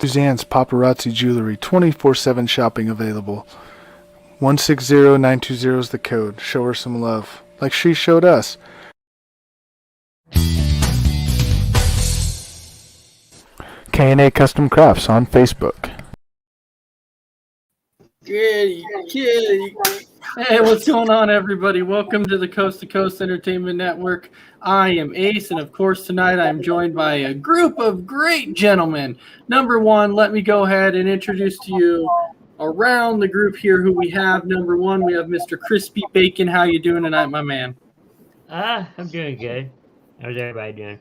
Suzanne's Paparazzi Jewelry, 24/7 shopping available. 160920 is the code. Show her some love, like she showed us. K&A Custom Crafts on Facebook. Kitty. Hey, what's going on, everybody? Welcome to the Coast to Coast Entertainment Network. I am Ace, and of course, tonight I'm joined by a group of great gentlemen. Number one, let me go ahead and introduce to you around the group here who we have. Number one, we have Mr. Crispy Bacon. How you doing tonight, my man? I'm doing good. How's everybody doing?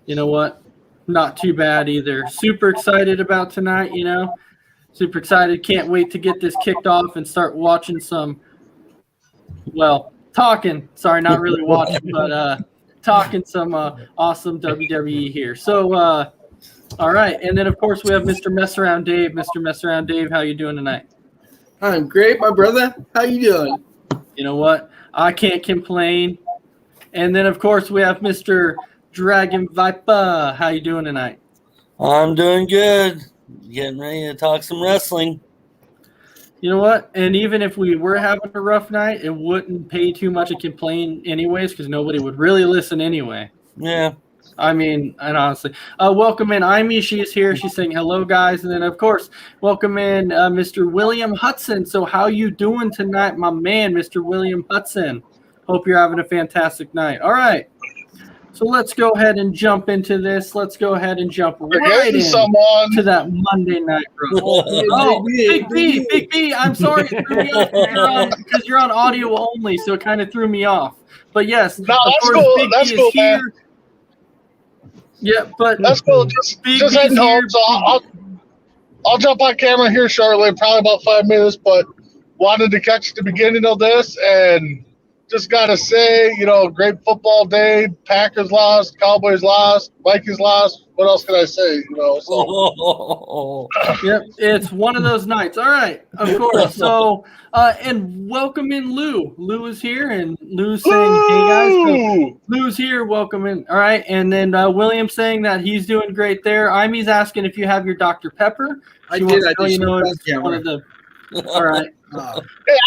You know what? Not too bad either. Super excited about tonight, Super excited. Can't wait to get this kicked off and start watching some, talking. Sorry, not really watching, but talking some awesome WWE here. So, all right. And then, of course, we have Mr. Mess Around Dave. Mr. Mess Around Dave, how you doing tonight? I'm great, my brother. How you doing? You know what? I can't complain. And then, of course, we have Mr. Dragon Viper. How you doing tonight? I'm doing good. Getting ready to talk some wrestling. You know what? And even if we were having a rough night, it wouldn't pay too much to complain anyways, because nobody would really listen anyway. Yeah. I mean, and honestly, welcome in Amy. She's here. She's saying hello, guys. And then, of course, welcome in Mr. William Hudson. So how you doing tonight, my man, Mr. William Hudson? Hope you're having a fantastic night. All right. So let's go ahead and jump into this. Let's go ahead and jump right in to that Monday Night Raw. Oh, Big B. I'm sorry, it threw me off because you're on audio only, so it kind of threw me off. But yes, no, that's cool. That's cool, man. Yeah, but that's cool. Just heading home. So I'll jump on camera here shortly, probably about 5 minutes. But wanted to catch the beginning of this and. Just got to say, great football day. Packers lost, Cowboys lost, Vikings lost. What else can I say? Yep, it's one of those nights. All right, of course. So, and welcome in Lou. Lou is here, and Lou's saying, hey, guys. So Lou's here. Welcome in. All right, and then William saying that he's doing great there. Imy's asking if you have your Dr. Pepper. I did. It's one of the. All right. Hey, I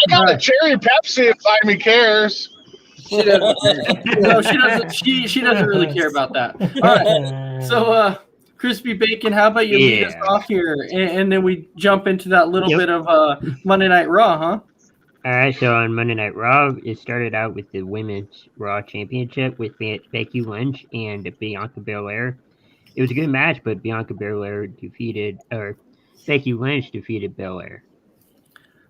got a cherry Pepsi if Imy cares. She doesn't. No, she doesn't. She doesn't really care about that. All right. So, Crispy Bacon, how about you lead us off here, and then we jump into that little bit of Monday Night Raw, huh? All right. So on Monday Night Raw, it started out with the Women's Raw Championship with Becky Lynch and Bianca Belair. It was a good match, but Becky Lynch defeated Belair.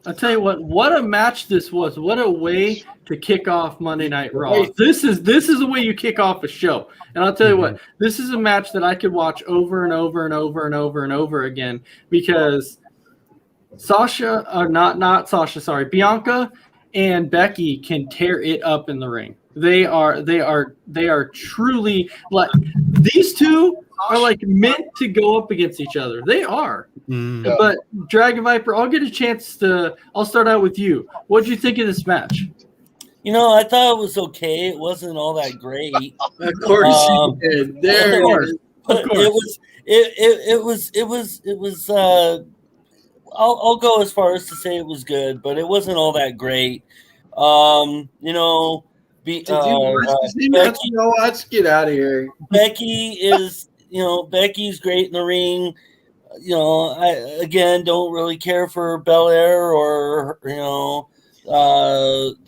I'll tell you what a match this was. What a way to kick off Monday Night Raw. This is the way you kick off a show. And I'll tell you what, this is a match that I could watch over and over and over and over and over again because Bianca and Becky can tear it up in the ring. They are truly like these two are like meant to go up against each other. They are. Yeah. But Dragon Viper, I'll start out with you. What did you think of this match? I thought it was okay. It wasn't all that great. Of course you did. There of course. It was I'll go as far as to say it was good, but it wasn't all that great. Becky, let's get out of here. Becky is Becky's great in the ring. I don't really care for Belair or the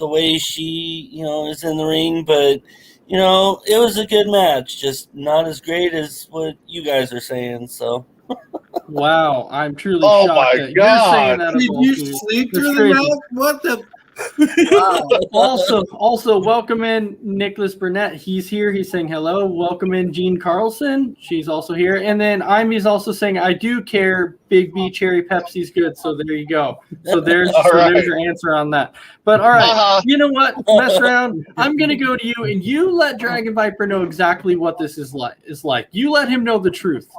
way she is in the ring, but it was a good match, just not as great as what you guys are saying. So, wow, I'm truly shocked. Oh my God! Did you sleep through the match? What the? Also, welcome in Nicholas Burnett. He's here. He's saying hello. Welcome in Jean Carlson. She's also here. And then Imy's also saying, I do care. Big B Cherry Pepsi's good. So there you go. So there's your answer on that. But all right, You know what? Mess around. I'm gonna go to you, and you let Dragon Viper know exactly what this is like. You let him know the truth.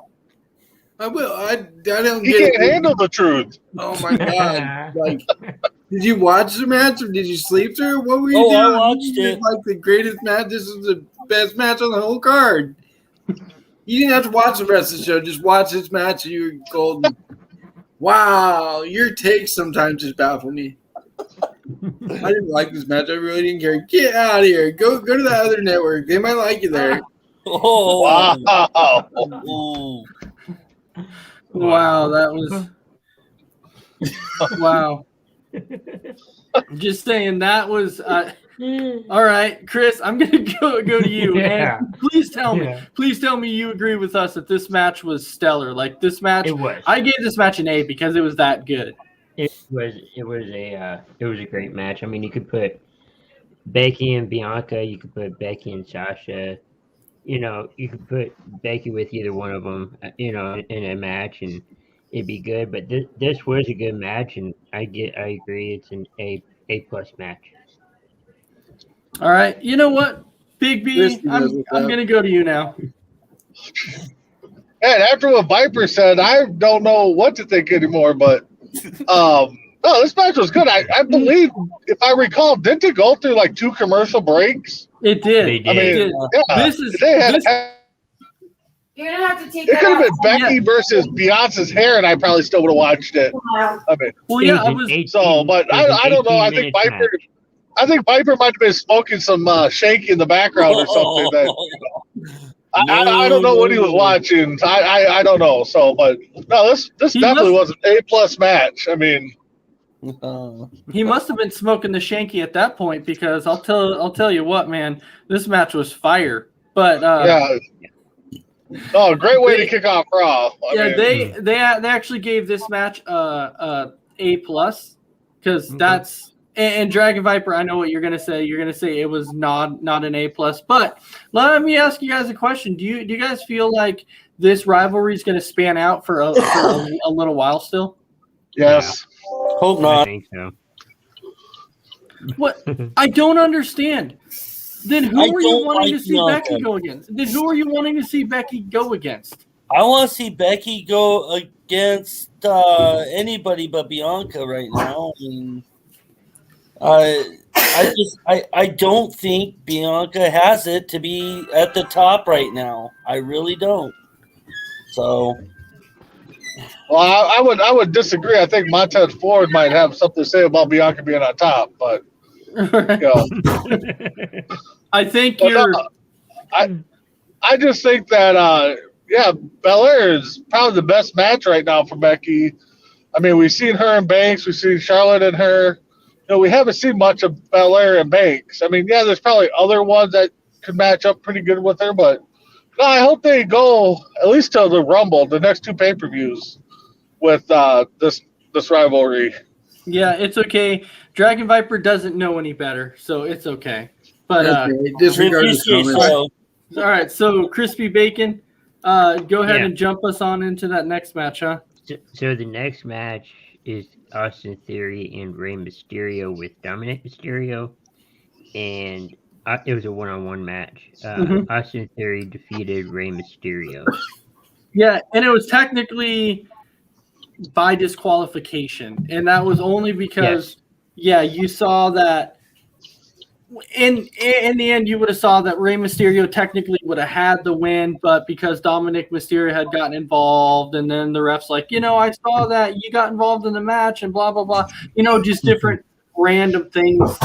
I will. I don't get it. He can't handle the truth. Oh my God! Did you watch the match or did you sleep through it? What were you doing? I watched it. Like the greatest match. This is the best match on the whole card. You didn't have to watch the rest of the show. Just watch this match and you're golden. Wow, your takes sometimes just baffle me. I didn't like this match. I really didn't care. Get out of here. Go to the other network. They might like you there. Oh, Wow. Ooh. Wow, that was wow. Just saying that was all right, Chris. I'm gonna go to you. Yeah. And please tell me, Yeah. you agree with us that this match was stellar. Like this match, It was. I gave this match an A because it was that good. It was a great match. I mean, you could put Becky and Bianca, you could put Becky and Sasha, you know, you could put Becky with either one of them, you know, in a match, and it'd be good. But this was a good match, and I agree, it's an A+ match. All right, you know what, Big B, Chris knows I'm what's up. gonna go to you now. And after what Viper said, I don't know what to think anymore. But no, this match was good. I believe, if I recall, didn't it go through like 2 commercial breaks? It did. They I did. mean, yeah, This is they had. this, You're gonna have to take It that could have been out. Becky versus Beyonce's hair, and I probably still would have watched it. I mean, well, yeah, I It was. 18 so, but it was an I don't know. I 18 think minutes Viper. I think Viper might have been smoking some shanky in the background or something. That I don't know what he was watching. I don't know. So, but no, this He definitely must- was an A+ match. I mean, He must have been smoking the shanky at that point because I'll tell you what, man, this match was fire. But yeah. Oh, great way to kick off Raw. I yeah, mean, they actually gave this match A+ because that's and Dragon Viper. I know what you're gonna say. You're gonna say it was not an A+. But let me ask you guys a question. Do you guys feel like this rivalry is gonna span out for a little while still? yes. Hope I not. think so. What? I don't understand. Then who I are you don't wanting like to see Bianca. Becky go against? Then who are you wanting to see Becky go against? I want to see Becky go against anybody but Bianca right now. I mean, I don't think Bianca has it to be at the top right now. I really don't. So Well, I would disagree. I think Montez Ford might have something to say about Bianca being on top, but you know. I think But you're. no, I just think that Belair is probably the best match right now for Becky. I mean, we've seen her and Banks, we've seen Charlotte and her. You know, we haven't seen much of Belair and Banks. I mean, yeah, there's probably other ones that could match up pretty good with her, but no, I hope they go at least to the Rumble, the next 2 pay-per-views, with this rivalry. Yeah, it's okay. Dragon Viper doesn't know any better, so it's okay. But Okay, disregard if you his say comments. so. all right, so Crispy Bacon, go ahead Yeah. and jump us on into that next match, huh? So the next match is Austin Theory and Rey Mysterio with Dominic Mysterio, and it was a one-on-one match. Mhm. Austin Theory defeated Rey Mysterio. Yeah, and it was technically by disqualification, and that was only because, you saw that. In the end, you would have saw that Rey Mysterio technically would have had the win, but because Dominic Mysterio had gotten involved, and then the refs like, I saw that you got involved in the match and blah blah blah, just different random things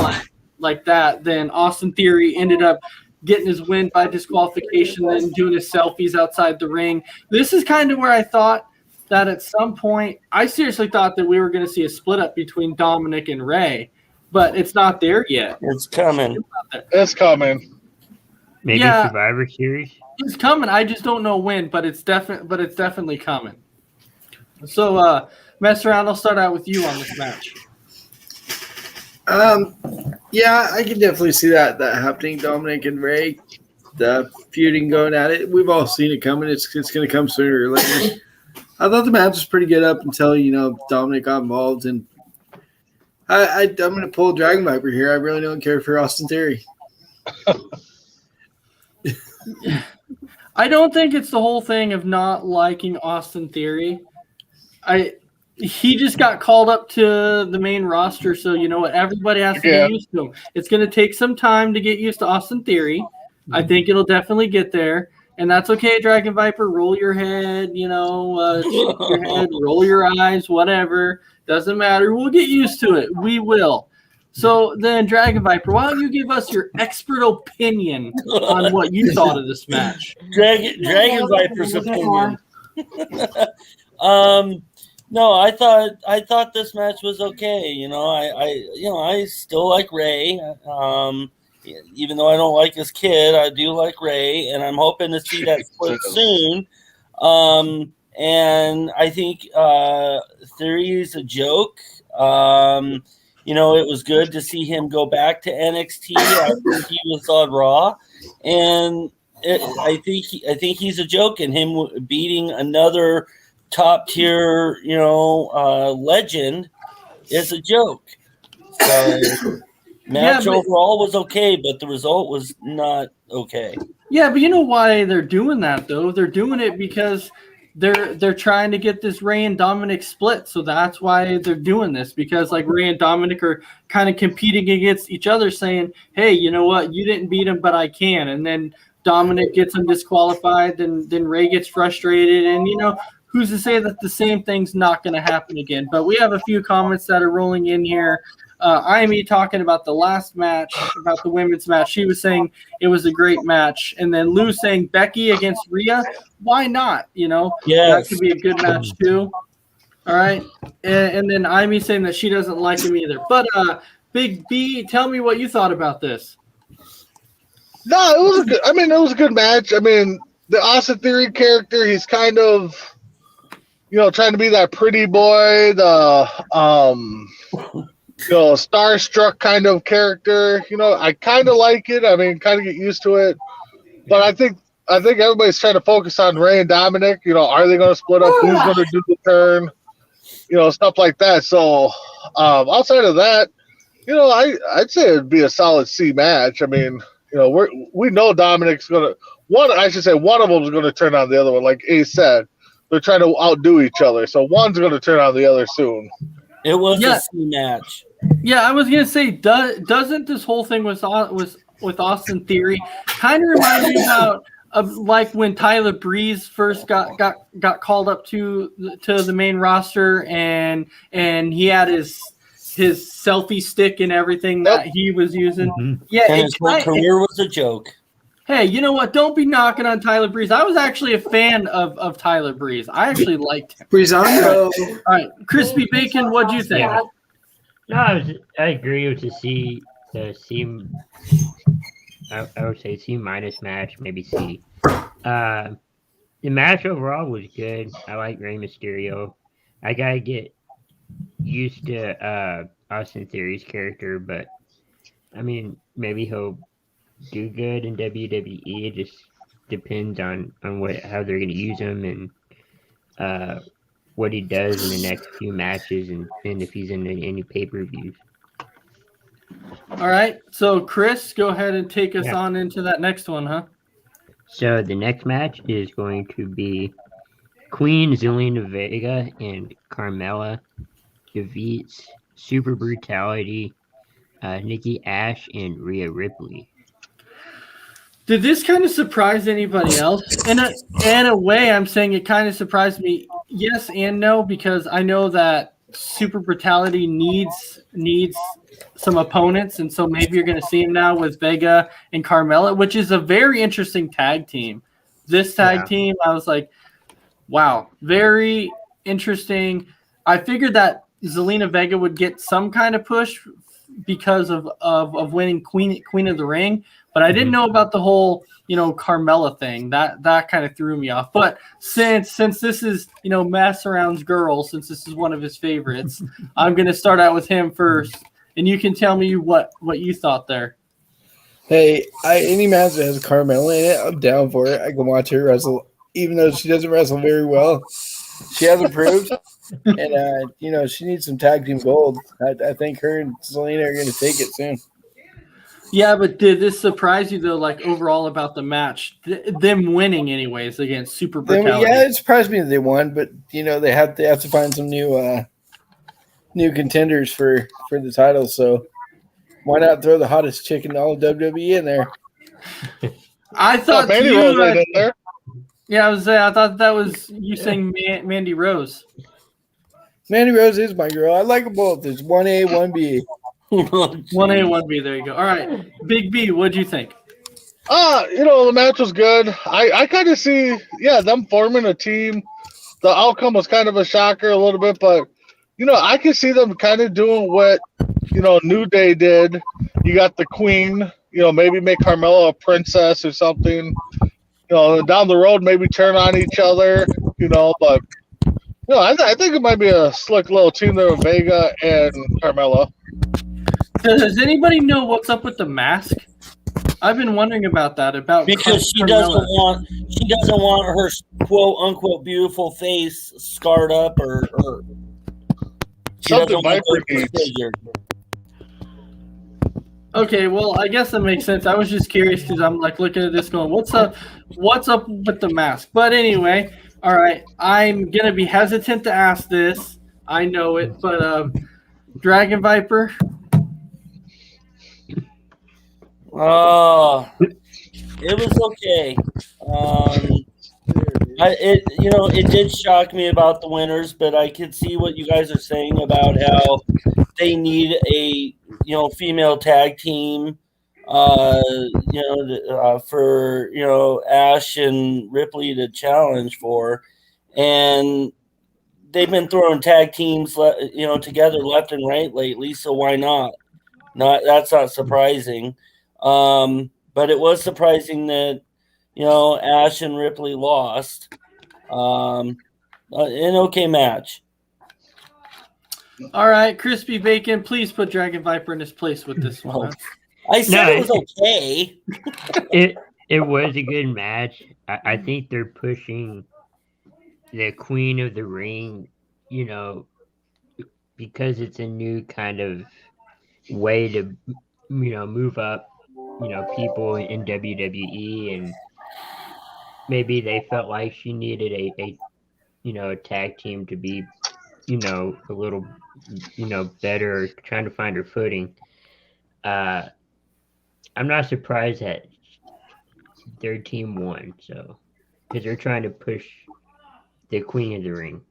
like that. Then Austin Theory ended up getting his win by disqualification, then doing his selfies outside the ring. This is kind of where I thought that at some point, I seriously thought that we were going to see a split up between Dominic and Rey. But it's not there yet. It's coming. It's coming. Maybe Yeah. Survivor Series. It's coming. I just don't know when, but it's definitely coming. So, mess around. I'll start out with you on this match. Yeah, I can definitely see that happening. Dominic and Ray, the feuding going at it. We've all seen it coming. It's going to come sooner or later. I thought the match was pretty good up until Dominic got involved, and I'm going to pull Dragon Viper here. I really don't care for Austin Theory. I don't think it's the whole thing of not liking Austin Theory. He just got called up to the main roster, so you know what? Everybody has to get used to him. It's going to take some time to get used to Austin Theory. I think it'll definitely get there. And that's okay, Dragon Viper. Roll your head, shake your head, roll your eyes, whatever. Doesn't matter. We'll get used to it. We will. So then, Dragon Viper, why don't you give us your expert opinion on what you thought of this match? Dragon Viper's opinion. No, I thought this match was okay. I still like Ray. Even though I don't like his kid, I do like Ray, and I'm hoping to see that split soon. And I think Theory is a joke. It was good to see him go back to NXT after he was on Raw, and I think he's a joke, and him beating another top tier, legend is a joke. So match overall was okay, but the result was not okay. Yeah, but you know why they're doing that though? They're doing it because they're trying to get this Ray and Dominic split. So that's why they're doing this, because like Ray and Dominic are kind of competing against each other, saying, "Hey, you know what? You didn't beat him, but I can." And then Dominic gets him disqualified, then Ray gets frustrated, and who's to say that the same thing's not going to happen again? But we have a few comments that are rolling in here. IME talking about the last match, about the women's match. She was saying it was a great match. And then Lou saying Becky against Rhea. Why not? That could be a good match too. All right. And then IME saying that she doesn't like him either. But Big B, tell me what you thought about this. No, it was a good match. I mean, the Austin Theory character, he's kind of, trying to be that pretty boy, the starstruck kind of character. I kind of like it. I mean, kind of get used to it. But I think everybody's trying to focus on Ray and Dominic. Are they going to split up? Who's going to do the turn? Stuff like that. So outside of that, I'd say it'd be a solid C match. I mean, we know Dominic's going to one of them is going to turn on the other one. Like Ace said, they're trying to outdo each other. So one's going to turn on the other soon. It was a C match. Yeah, I was gonna say, doesn't this whole thing with Austin Theory kind of remind me of like when Tyler Breeze first got called up to the main roster, and he had his selfie stick and everything that he was using. Mm-hmm. Yeah, and his whole career was a joke. Hey, you know what? Don't be knocking on Tyler Breeze. I was actually a fan of Tyler Breeze. I actually liked him. Breezango. All right, Crispy Bacon, what'd you think? Yeah. No, I agree with the C. I would say C minus match, maybe C. The match overall was good. I like Rey Mysterio. I gotta get used to Austin Theory's character, but I mean, maybe he'll do good in WWE. It just depends on how they're going to use him and what he does in the next few matches, and if he's in any pay-per-views. All right, so Chris, go ahead and take us on into that next one, huh? So the next match is going to be Queen Zelina Vega and Carmella defeats Super Brutality, Nikki Ash, and Rhea Ripley. Did this kind of surprise anybody else? In a way, I'm saying it kind of surprised me. Yes and no, because I know that Super Brutality needs some opponents, and so maybe you're going to see him now with Vega and Carmella, which is a very interesting tag team. This tag team, I was like, wow, very interesting. I figured that Zelina Vega would get some kind of push because of winning Queen of the Ring, but I didn't know about the whole, Carmella thing. That kind of threw me off. But since this is, Mess Around's girl, since this is one of his favorites, I'm going to start out with him first, and you can tell me what you thought there. Hey, any match that has Carmella in it, I'm down for it. I can watch her wrestle, even though she doesn't wrestle very well. She has improved, and she needs some tag team gold. I think her and Zelina are going to take it soon. Yeah, but did this surprise you though? Like overall about the match, them winning anyways against Super Brutality? Yeah, it surprised me that they won, but they have to find some new contenders for the title. So why not throw the hottest chick in all of WWE in there? I thought Mandy Rose right in there. Yeah, I thought that was you saying Mandy Rose. Mandy Rose is my girl. I like them both. There's 1A, 1B. 1A, 1B. There you go. All right, Big B. What'd you think? The match was good. I kind of see, them forming a team. The outcome was kind of a shocker a little bit, but I can see them kind of doing what New Day did. You got the Queen, maybe make Carmella a princess or something. Down the road, maybe turn on each other. But I think it might be a slick little team there with Vega and Carmella. Does anybody know what's up with the mask? I've been wondering about that. Because she doesn't want her quote unquote beautiful face scarred up or she Something doesn't want Viper those needs. disfigured. Okay, well, I guess that makes sense. I was just curious because I'm like looking at this going, what's up with the mask? But anyway, all right, I'm gonna be hesitant to ask this. I know it, but Dragon Viper. It was okay. It did shock me about the winners, but I could see what you guys are saying about how they need a female tag team. For Ash and Ripley to challenge for, and they've been throwing tag teams together left and right lately. So why not? That's not surprising. But it was surprising that Ash and Ripley lost. An okay match. All right, Crispy Bacon, please put Dragon Viper in his place with this one. I said it was okay. It was a good match. I think they're pushing the Queen of the Ring, because it's a new kind of way to, move up, people in WWE, and maybe they felt like she needed a tag team to be, a little, better, trying to find her footing. I'm not surprised that their team won, because they're trying to push the Queen of the Ring.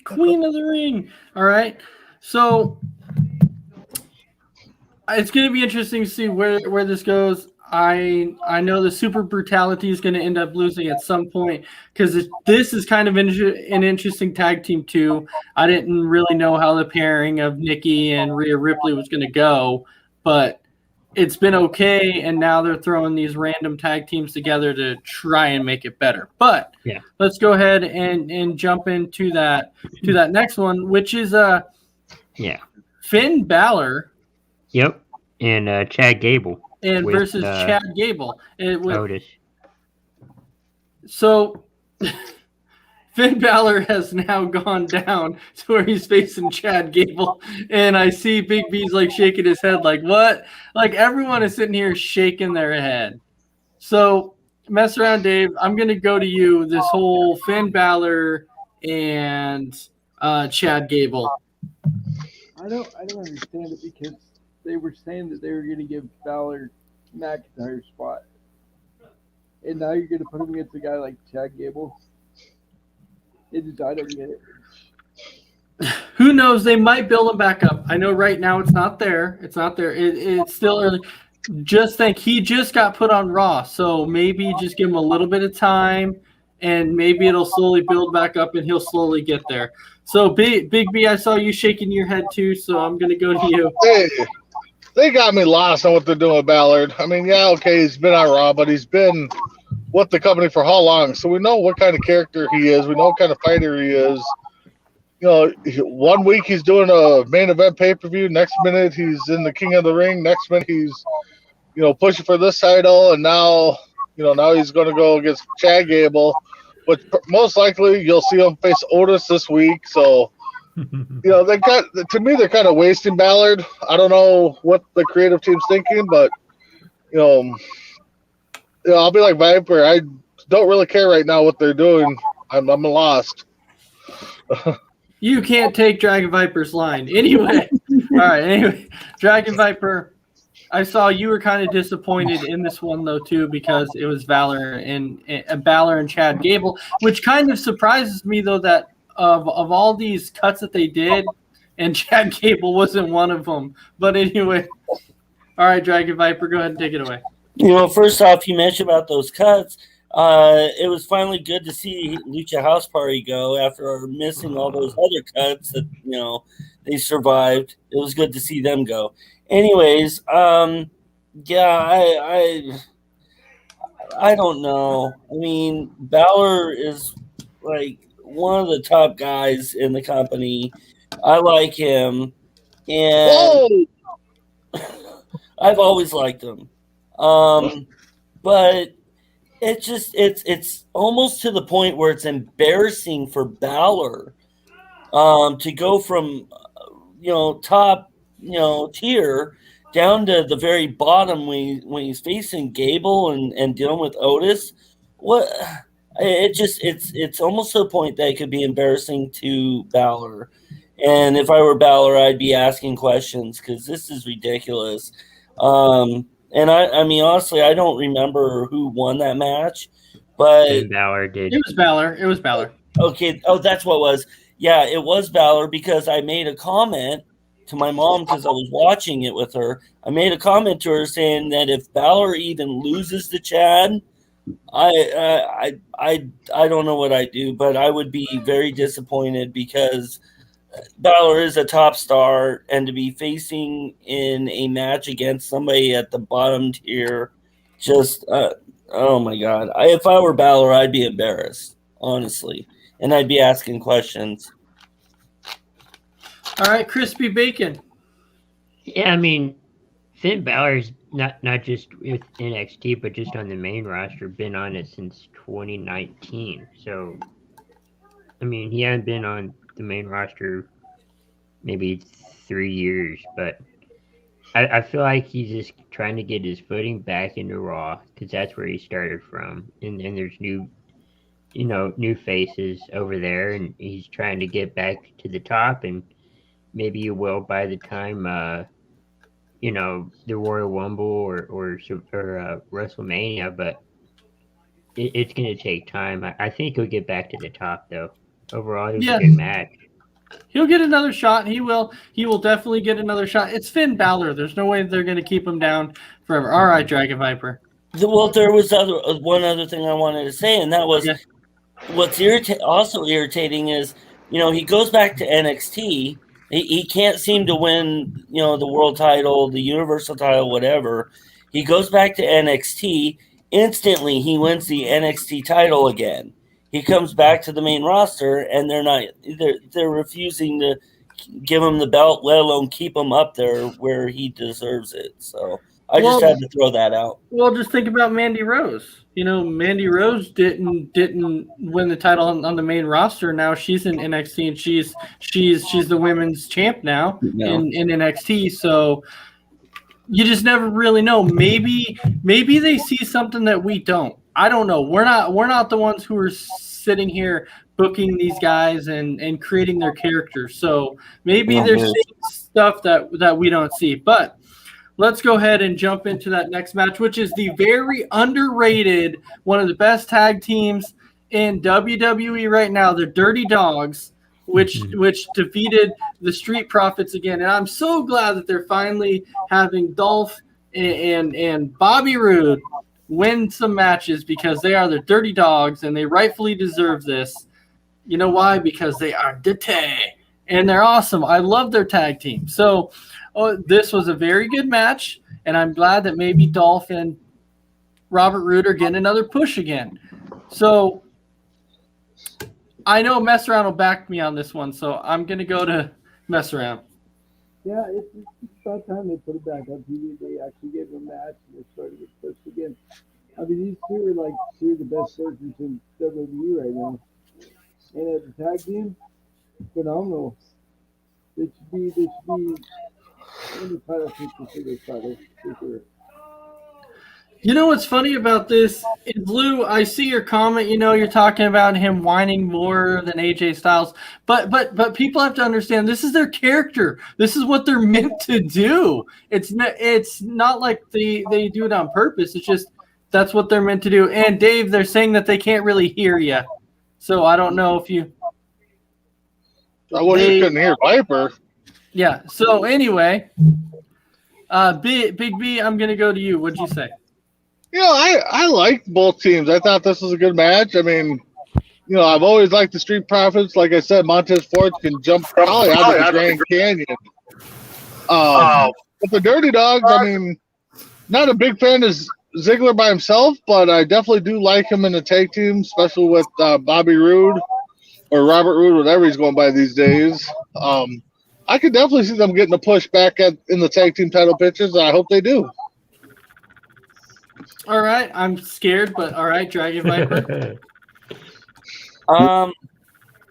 Queen of the Ring. All right. So it's going to be interesting to see where this goes. I know the Super Brutality is going to end up losing at some point because this is kind of an interesting tag team too. I didn't really know how the pairing of Nikki and Rhea Ripley was going to go, but it's been okay, and now they're throwing these random tag teams together to try and make it better. But yeah, let's go ahead and jump into that next one, which is Finn Balor. Yep, and Chad Gable. And with, versus Chad Gable. Otis. So Finn Balor has now gone down to where he's facing Chad Gable, and I see Big B's like shaking his head like, what? Like everyone is sitting here shaking their head. So mess around, Dave. I'm going to go to you. This whole Finn Balor and Chad Gable. I don't understand it because they were saying that they were going to give Balor McIntyre's spot, and now you're going to put him against a guy like Chad Gable. I don't get it. Who knows? They might build him back up. I know right now it's not there. It's not there. It's still early. Just think he just got put on Raw, so maybe just give him a little bit of time, and maybe it'll slowly build back up, and he'll slowly get there. So Big B, I saw you shaking your head too, so I'm going to go to you. Hey, they got me lost on what they're doing with Ballard. I mean, yeah, okay, he's been on Raw, but he's been with the company for how long? So we know what kind of character he is. We know what kind of fighter he is. 1 week he's doing a main event pay-per-view. Next minute he's in the King of the Ring. Next minute he's, pushing for this title. And now, now he's going to go against Chad Gable. But most likely you'll see him face Otis this week. So, they're kind of wasting Ballard. I don't know what the creative team's thinking, but, I'll be like Viper. I don't really care right now what they're doing. I'm lost. You can't take Dragon Viper's line. Anyway, all right. Anyway, Dragon Viper, I saw you were kind of disappointed in this one though too, because it was Balor and Chad Gable, which kind of surprises me though that of all these cuts that they did, and Chad Gable wasn't one of them. But anyway, all right, Dragon Viper, go ahead and take it away. First off, you mentioned about those cuts. It was finally good to see Lucha House Party go after missing all those other cuts that they survived. It was good to see them go. Anyways, yeah, I don't know. I mean, Balor is like one of the top guys in the company. I like him, and I've always liked him. But it's almost to the point where it's embarrassing for Balor to go from top tier down to the very bottom when he's facing Gable and dealing with Otis. It's almost to the point that it could be embarrassing to Balor. And if I were Balor, I'd be asking questions because this is ridiculous. And I mean, honestly, I don't remember who won that match, but And Balor did. It was Balor. Okay. Oh, that's what it was. Yeah, it was Balor because I made a comment to my mom because I was watching it with her. I made a comment to her saying that if Balor even loses to Chad, I don't know what I'd do, but I would be very disappointed because Balor is a top star, and to be facing in a match against somebody at the bottom tier, just oh my god! If I were Balor, I'd be embarrassed, honestly, and I'd be asking questions. All right, Crispy Bacon. Yeah, I mean, Finn Balor's not just with NXT, but just on the main roster, been on it since 2019. So, I mean, he hasn't been on the main roster maybe 3 years, but I feel like he's just trying to get his footing back into Raw because that's where he started from, and there's new faces over there, and he's trying to get back to the top, and maybe he will by the time the Royal Rumble or WrestleMania, but it's going to take time. I think he'll get back to the top though. Overall, it was a good match. He'll get another shot. He will definitely get another shot. It's Finn Balor. There's no way they're going to keep him down forever. All right, Dragon Viper. Well, there was one other thing I wanted to say, and that was what's also irritating is, he goes back to NXT. He can't seem to win, the world title, the universal title, whatever. He goes back to NXT. Instantly, he wins the NXT title again. He comes back to the main roster, and they're refusing to give him the belt, let alone keep him up there where he deserves it. So I just had to throw that out. Well, just think about Mandy Rose. Mandy Rose didn't win the title on the main roster. Now she's in NXT, and she's the women's champ now in NXT. So you just never really know. Maybe they see something that we don't. I don't know. We're not the ones who are sitting here booking these guys and creating their characters. So maybe they're seeing stuff that we don't see. But let's go ahead and jump into that next match, which is the very underrated, one of the best tag teams in WWE right now, the Dirty Dogs, which defeated the Street Profits again. And I'm so glad that they're finally having Dolph and Bobby Roode win some matches because they are the Dirty Dogs and they rightfully deserve this. You know why? Because they are dirty and they're awesome. I love their tag team. So this was a very good match, and I'm glad that maybe Dolph and Robert Roode are getting another push again. So I know Mess Around will back me on this one, so I'm going to go to Mess Around. Yeah, it's about time they put it back on TV. They actually gave them a match, and they're starting to get pushed again. I mean, these two are like two of the best surgeons in WWE right now. And as a tag team, phenomenal. They should be in the title picture for this title, for sure. You know what's funny about this is, Lou, I see your comment. You know, you're talking about him whining more than AJ Styles, but people have to understand this is their character. This is what they're meant to do. It's not like they do it on purpose. It's just that's what they're meant to do. And Dave, they're saying that they can't really hear you, so I don't know if you. I couldn't hear Viper. Yeah. So anyway, Big B, I'm gonna go to you. What'd you say? You know, I liked both teams. I thought this was a good match. I mean, you know, I've always liked the Street Profits. Like I said, Montez Ford can jump probably out of the Grand Canyon. But the Dirty Dogs, I mean, not a big fan of Ziggler by himself, but I definitely do like him in the tag team, especially with Bobby Roode or Robert Roode, whatever he's going by these days. I could definitely see them getting a push back in the tag team title pictures, and I hope they do. All right, I'm scared, but all right, Dragon Viper.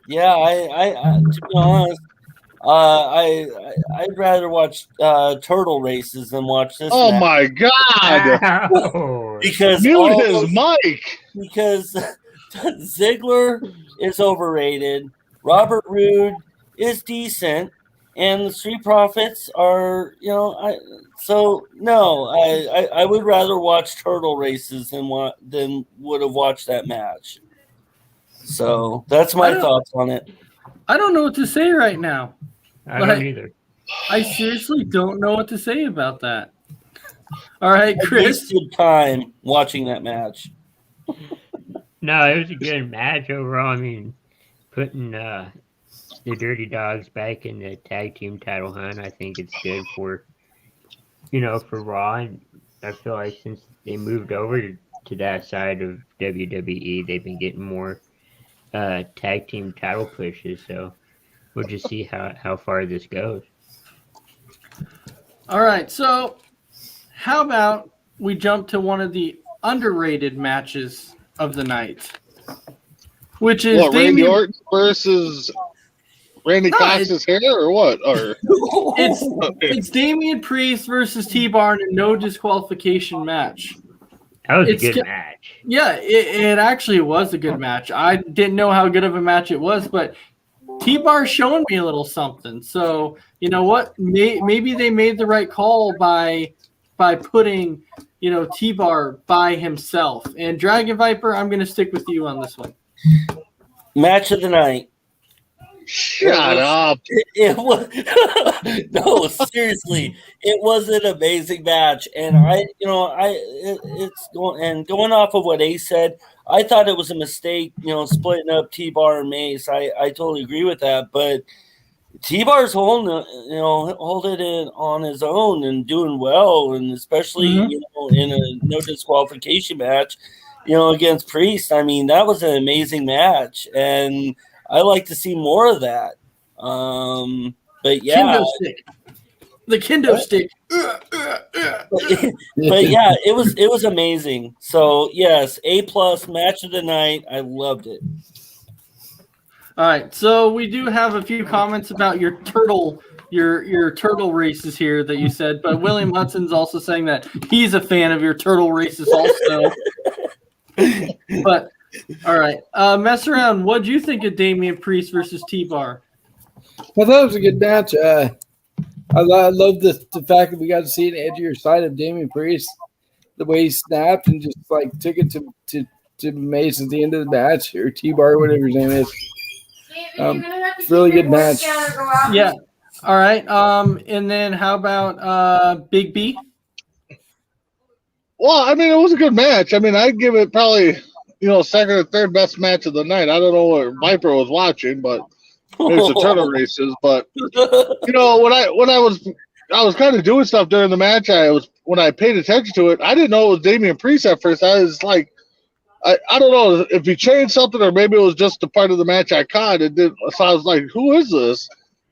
Yeah, I to be honest, I'd rather watch turtle races than watch this. Oh match. my God! Ow. Because Mute his mic. because Ziggler is overrated, Robert Roode is decent, and the Street Profits are, you know, I would rather watch turtle races than would have watched that match. So that's my thoughts on it. I don't know what to say right now. I don't either. I seriously don't know what to say about that. All right, I Chris. wasted time watching that match. No, it was a good match overall. I mean, putting the Dirty Dogs back in the tag team title hunt, I think it's good for, you know, for Raw. And I feel like since they moved over to that side of WWE, they've been getting more tag team title pushes. So we'll just see how far this goes. All right, so how about we jump to one of the underrated matches of the night, which is Randy Orton versus Randy Cox's hair, or what? Or it's Damian Priest versus T-Bar in a no disqualification match. That was a good match. Yeah, it actually was a good match. I didn't know how good of a match it was, but T-Bar's showing me a little something. So, you know what? Maybe they made the right call by putting, you know, T-Bar by himself. And Dragon Viper, I'm going to stick with you on this one. Match of the night. Shut up. It was no, seriously, it was an amazing match, and it's going off of what Ace said. I thought it was a mistake, you know, splitting up T-Bar and Mace. I totally agree with that, but T-Bar's holding it on his own and doing well, and especially you know, in a no disqualification match, you know, against Priest. I mean, that was an amazing match, and I like to see more of that. But yeah, Kendo stick. The kendo stick. but yeah, it was amazing. So yes, A+ match of the night. I loved it. All right, so we do have a few comments about your turtle races here that you said, but William Hudson's also saying that he's a fan of your turtle races also. But all right, mess around. What do you think of Damian Priest versus T-Bar? I thought it was a good match. I love the fact that we got to see an edgier side of Damian Priest, the way he snapped and just like took it to Mace at the end of the match, or T-Bar, whatever his name is. Really good match. Yeah. All right. And then how about Big B? Well, I mean, it was a good match. I mean, I'd give it probably, you know, second or third best match of the night. I don't know what Viper was watching, but there's the turtle races. But you know, when I was kind of doing stuff during the match, when I paid attention to it, I didn't know it was Damian Priest at first. I was like, I don't know if he changed something or maybe it was just the part of the match I caught. So I was like, who is this?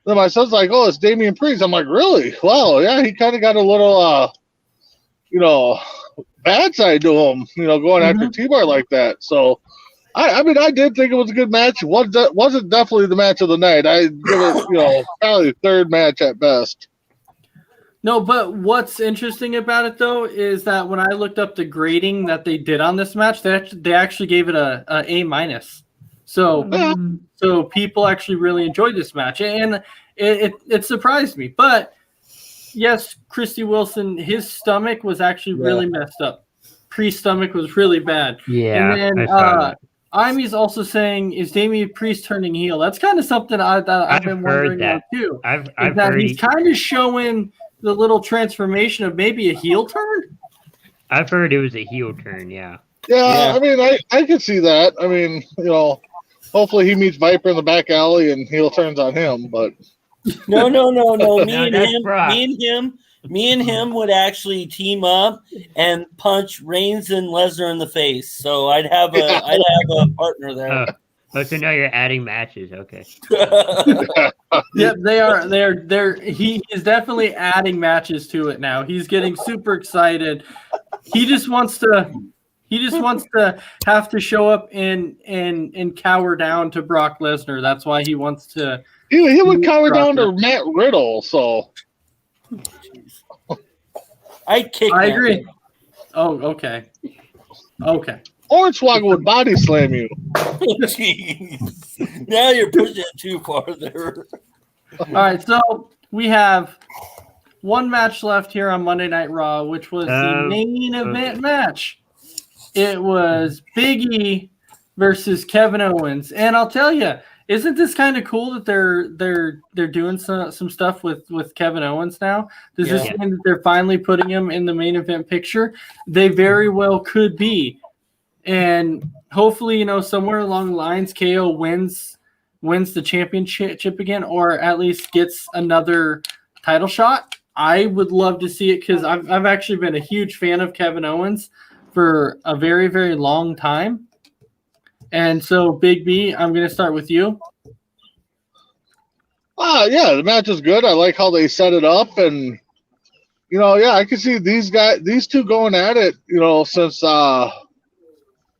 Then my son's like, oh, it's Damian Priest. I'm like, really? Wow, yeah, he kind of got a little, you know, bad side to him, you know, going after T-Bar like that. So, I mean, I did think it was a good match. Wasn't definitely the match of the night. I give it, you know, probably third match at best. No, but what's interesting about it though is that when I looked up the grading that they did on this match, they actually gave it a A-. So people actually really enjoyed this match, and it surprised me. But yes, Christy Wilson, his stomach was actually really messed up. Priest's stomach was really bad. Yeah, And then I saw that. Imy's also saying, is Damian Priest turning heel? That's kind of something I've been wondering about too. I've Is that heard he's kind of showing the little transformation of maybe a heel turn? I've heard it was a heel turn. Yeah. Yeah, I mean, I could see that. I mean, hopefully he meets Viper in the back alley and heel turns on him. But No. No, Me and that's him. Brock. Me and him would actually team up and punch Reigns and Lesnar in the face. So I'd have a partner there. So now you're adding matches. Okay. Yep, they are. He is definitely adding matches to it now. He's getting super excited. He just wants to have to show up and cower down to Brock Lesnar. That's why he wants to. he would cower down to Matt Riddle. So I agree. Oh, okay. Hornswoggle would body slam you. Jeez. Now you're pushing it too far there. All right, so we have one match left here on Monday Night Raw, which was the main event match. It was Big E versus Kevin Owens, and I'll tell you, isn't this kind of cool that they're doing some stuff with Kevin Owens now? Does this mean that they're finally putting him in the main event picture? They very well could be, and hopefully, somewhere along the lines, KO wins the championship again, or at least gets another title shot. I would love to see it because I've actually been a huge fan of Kevin Owens for a very, very long time. And so, Big B, I'm going to start with you. Yeah, the match is good. I like how they set it up, and I can see these two going at it. Since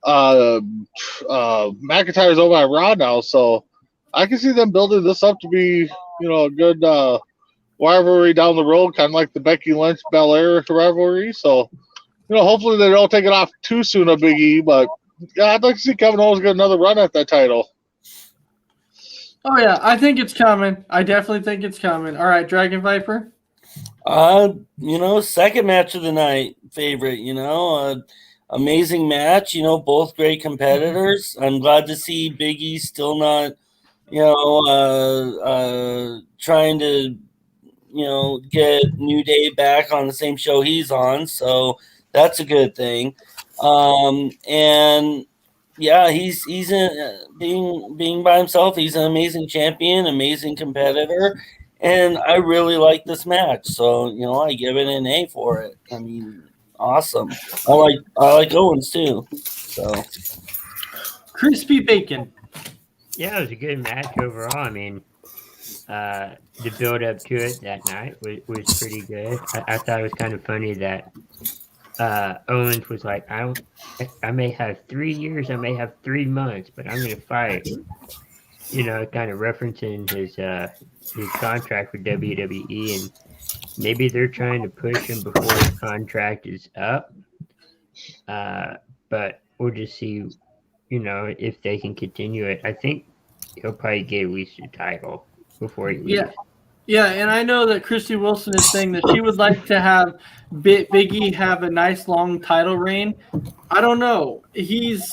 McIntyre's over at Raw now, so I can see them building this up to be a good rivalry down the road, kind of like the Becky Lynch Belair rivalry. So hopefully they don't take it off too soon of Big E, but yeah, I'd like to see Kevin Owens get another run at that title. Oh yeah, I think it's coming. I definitely think it's coming. All right, Dragon Viper. Second match of the night favorite. Amazing match. Both great competitors. I'm glad to see Big E still not, trying to, get New Day back on the same show he's on. So that's a good thing. And yeah, he's being by himself. He's an amazing champion, amazing competitor, and I really like this match. So I give it an A for it. I mean, awesome. I like Owens too. So Crispy Bacon. Yeah, it was a good match overall. I mean, the build up to it that night was pretty good. I thought it was kind of funny that Owens was like, I may have 3 years, I may have 3 months, but I'm going to fight. Kind of referencing his contract for WWE, and maybe they're trying to push him before his contract is up. But we'll just see, if they can continue it. I think he'll probably get at least a title before he leaves. Yeah, and I know that Christy Wilson is saying that she would like to have Big E have a nice long title reign. I don't know. He's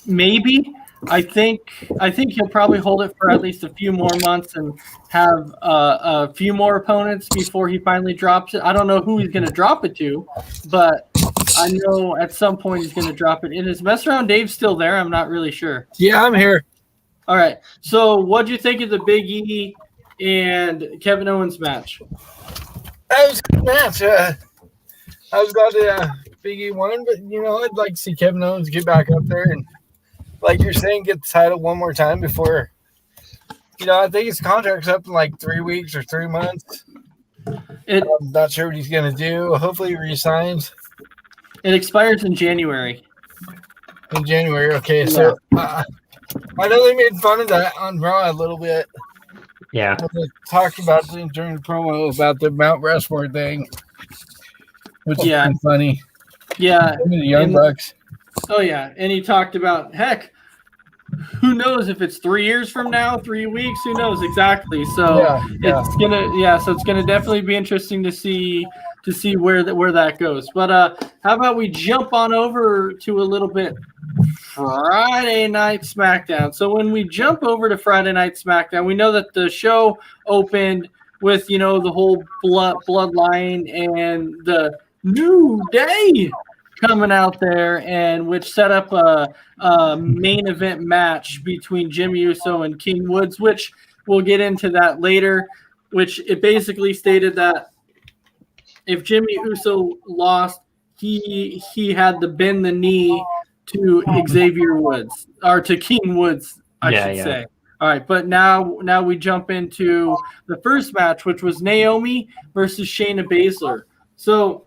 maybe. I think he'll probably hold it for at least a few more months and have a few more opponents before he finally drops it. I don't know who he's going to drop it to, but I know at some point he's going to drop it. And is Mess Around Dave still there? I'm not really sure. Yeah, I'm here. All right. So what'd you think of the Big E and Kevin Owens match? That was a good match. I was glad that Big E won, but I'd like to see Kevin Owens get back up there and, like you're saying, get the title one more time before. I think his contract's up in like 3 weeks or 3 months. I'm not sure what he's gonna do. Hopefully, he resigns. It expires in January. In January, okay. So I know they made fun of that on Raw a little bit. Yeah. They talked about it during the promo about the Mount Rushmore thing, which is Yeah. pretty funny. Yeah. I mean, the Young And- Bucks. Oh yeah, and he talked about heck. Who knows if it's 3 years from now, 3 weeks? Who knows exactly? So Yeah. it's gonna definitely be interesting to see where that goes. But how about we jump on over to a little bit Friday Night SmackDown. So when we jump over to Friday Night SmackDown, we know that the show opened with the whole bloodline and the New Day coming out there, and which set up a main event match between Jimmy Uso and King Woods, which we'll get into that later. Which it basically stated that if Jimmy Uso lost, he had to bend the knee to Xavier Woods or to King Woods, I should say. All right, but now we jump into the first match, which was Naomi versus Shayna Baszler. So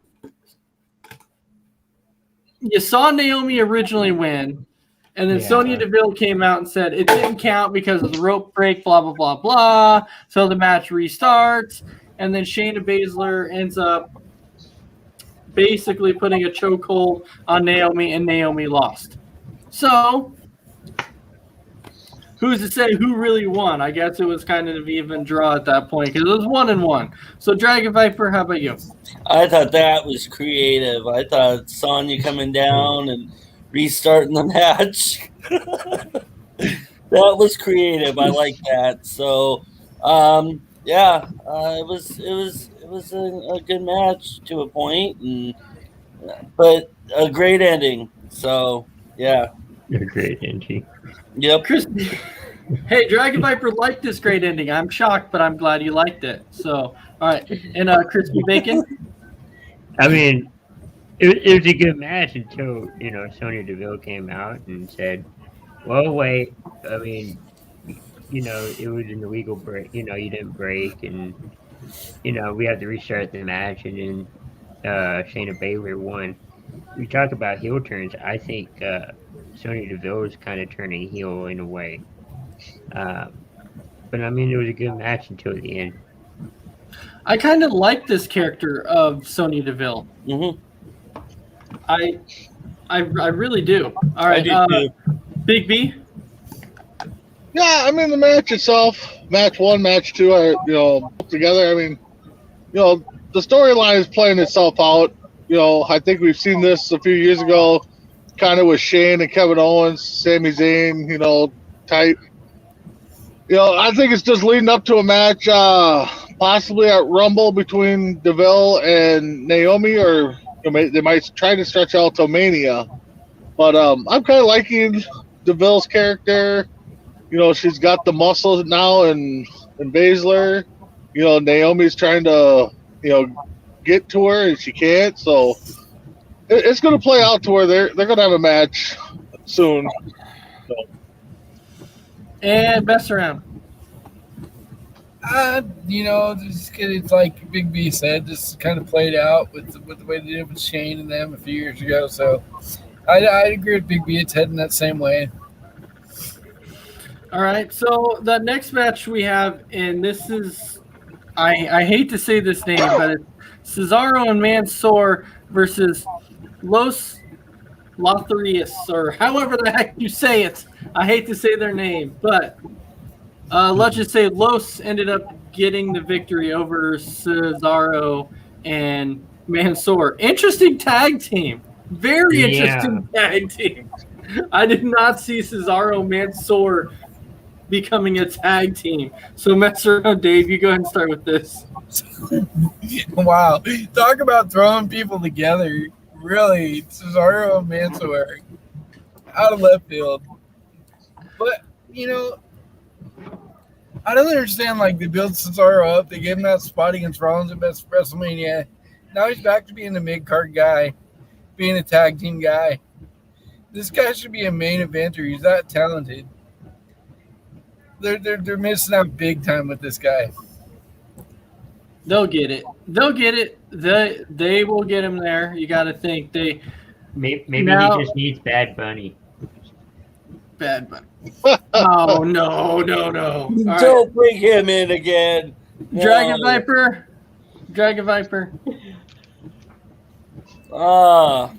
you saw Naomi originally win, and then Sonya Deville came out and said it didn't count because of the rope break, blah, blah, blah, blah. So the match restarts, and then Shayna Baszler ends up basically putting a chokehold on Naomi, and Naomi lost. So who's to say who really won? I guess it was kind of an even draw at that point because it was 1-1. So Dragon Viper, how about you? I thought that was creative. I thought Sonya coming down and restarting the match. That was creative. I like that. So, it was a good match to a point, but a great ending. So, yeah. A great ending. Yep. Chris, hey, Dragon Viper liked this great ending. I'm shocked, but I'm glad you liked it. So, all right. And Crispy Bacon? I mean, it was a good match until, Sonya Deville came out and said, well, wait, I mean, it was an illegal break. You didn't break, and, we have to restart the match, and then Shayna Baszler won. We talk about heel turns. I think Sonya Deville is kind of turning heel in a way. But, I mean, it was a good match until the end. I kind of like this character of Sonya Deville. Mm-hmm. I really do. All right, I do too. Big B? Yeah, I mean the match itself, match 1, match 2, together. I mean, the storyline is playing itself out. I think we've seen this a few years ago, kind of with Shane and Kevin Owens, Sami Zayn, type. I think it's just leading up to a match, possibly at Rumble between Deville and Naomi, or they might try to stretch out to Mania. But I'm kind of liking Deville's character. She's got the muscles now in Baszler. Naomi's trying to, get to her and she can't. So it's going to play out to where they're going to have a match soon. So. And best around. It's like Big B said, just kind of played out with the way they did with Shane and them a few years ago. So I agree with Big B. It's heading that same way. All right, so the next match we have, and this is, I hate to say this name, but it's Cesaro and Mansoor versus Los Lotharius, or however the heck you say it. I hate to say their name, but let's just say Los ended up getting the victory over Cesaro and Mansoor. Interesting tag team. Very interesting tag team. I did not see Cesaro Mansoor becoming a tag team. So, Messer, Dave, you go ahead and start with this. Wow. Talk about throwing people together. Really, Cesaro and Mansoor out of left field. But, I don't understand. Like, they built Cesaro up. They gave him that spot against Rollins at WrestleMania. Now he's back to being the mid-card guy, being a tag team guy. This guy should be a main eventer. He's that talented. They're missing out big time with this guy. They'll get it. They'll get it. They will get him there. You got to think they. Maybe Now- he just needs Bad Bunny. Bad Bunny. Oh no. All right. Don't bring him in again. Dragon No. Viper. Dragon Viper. Wow.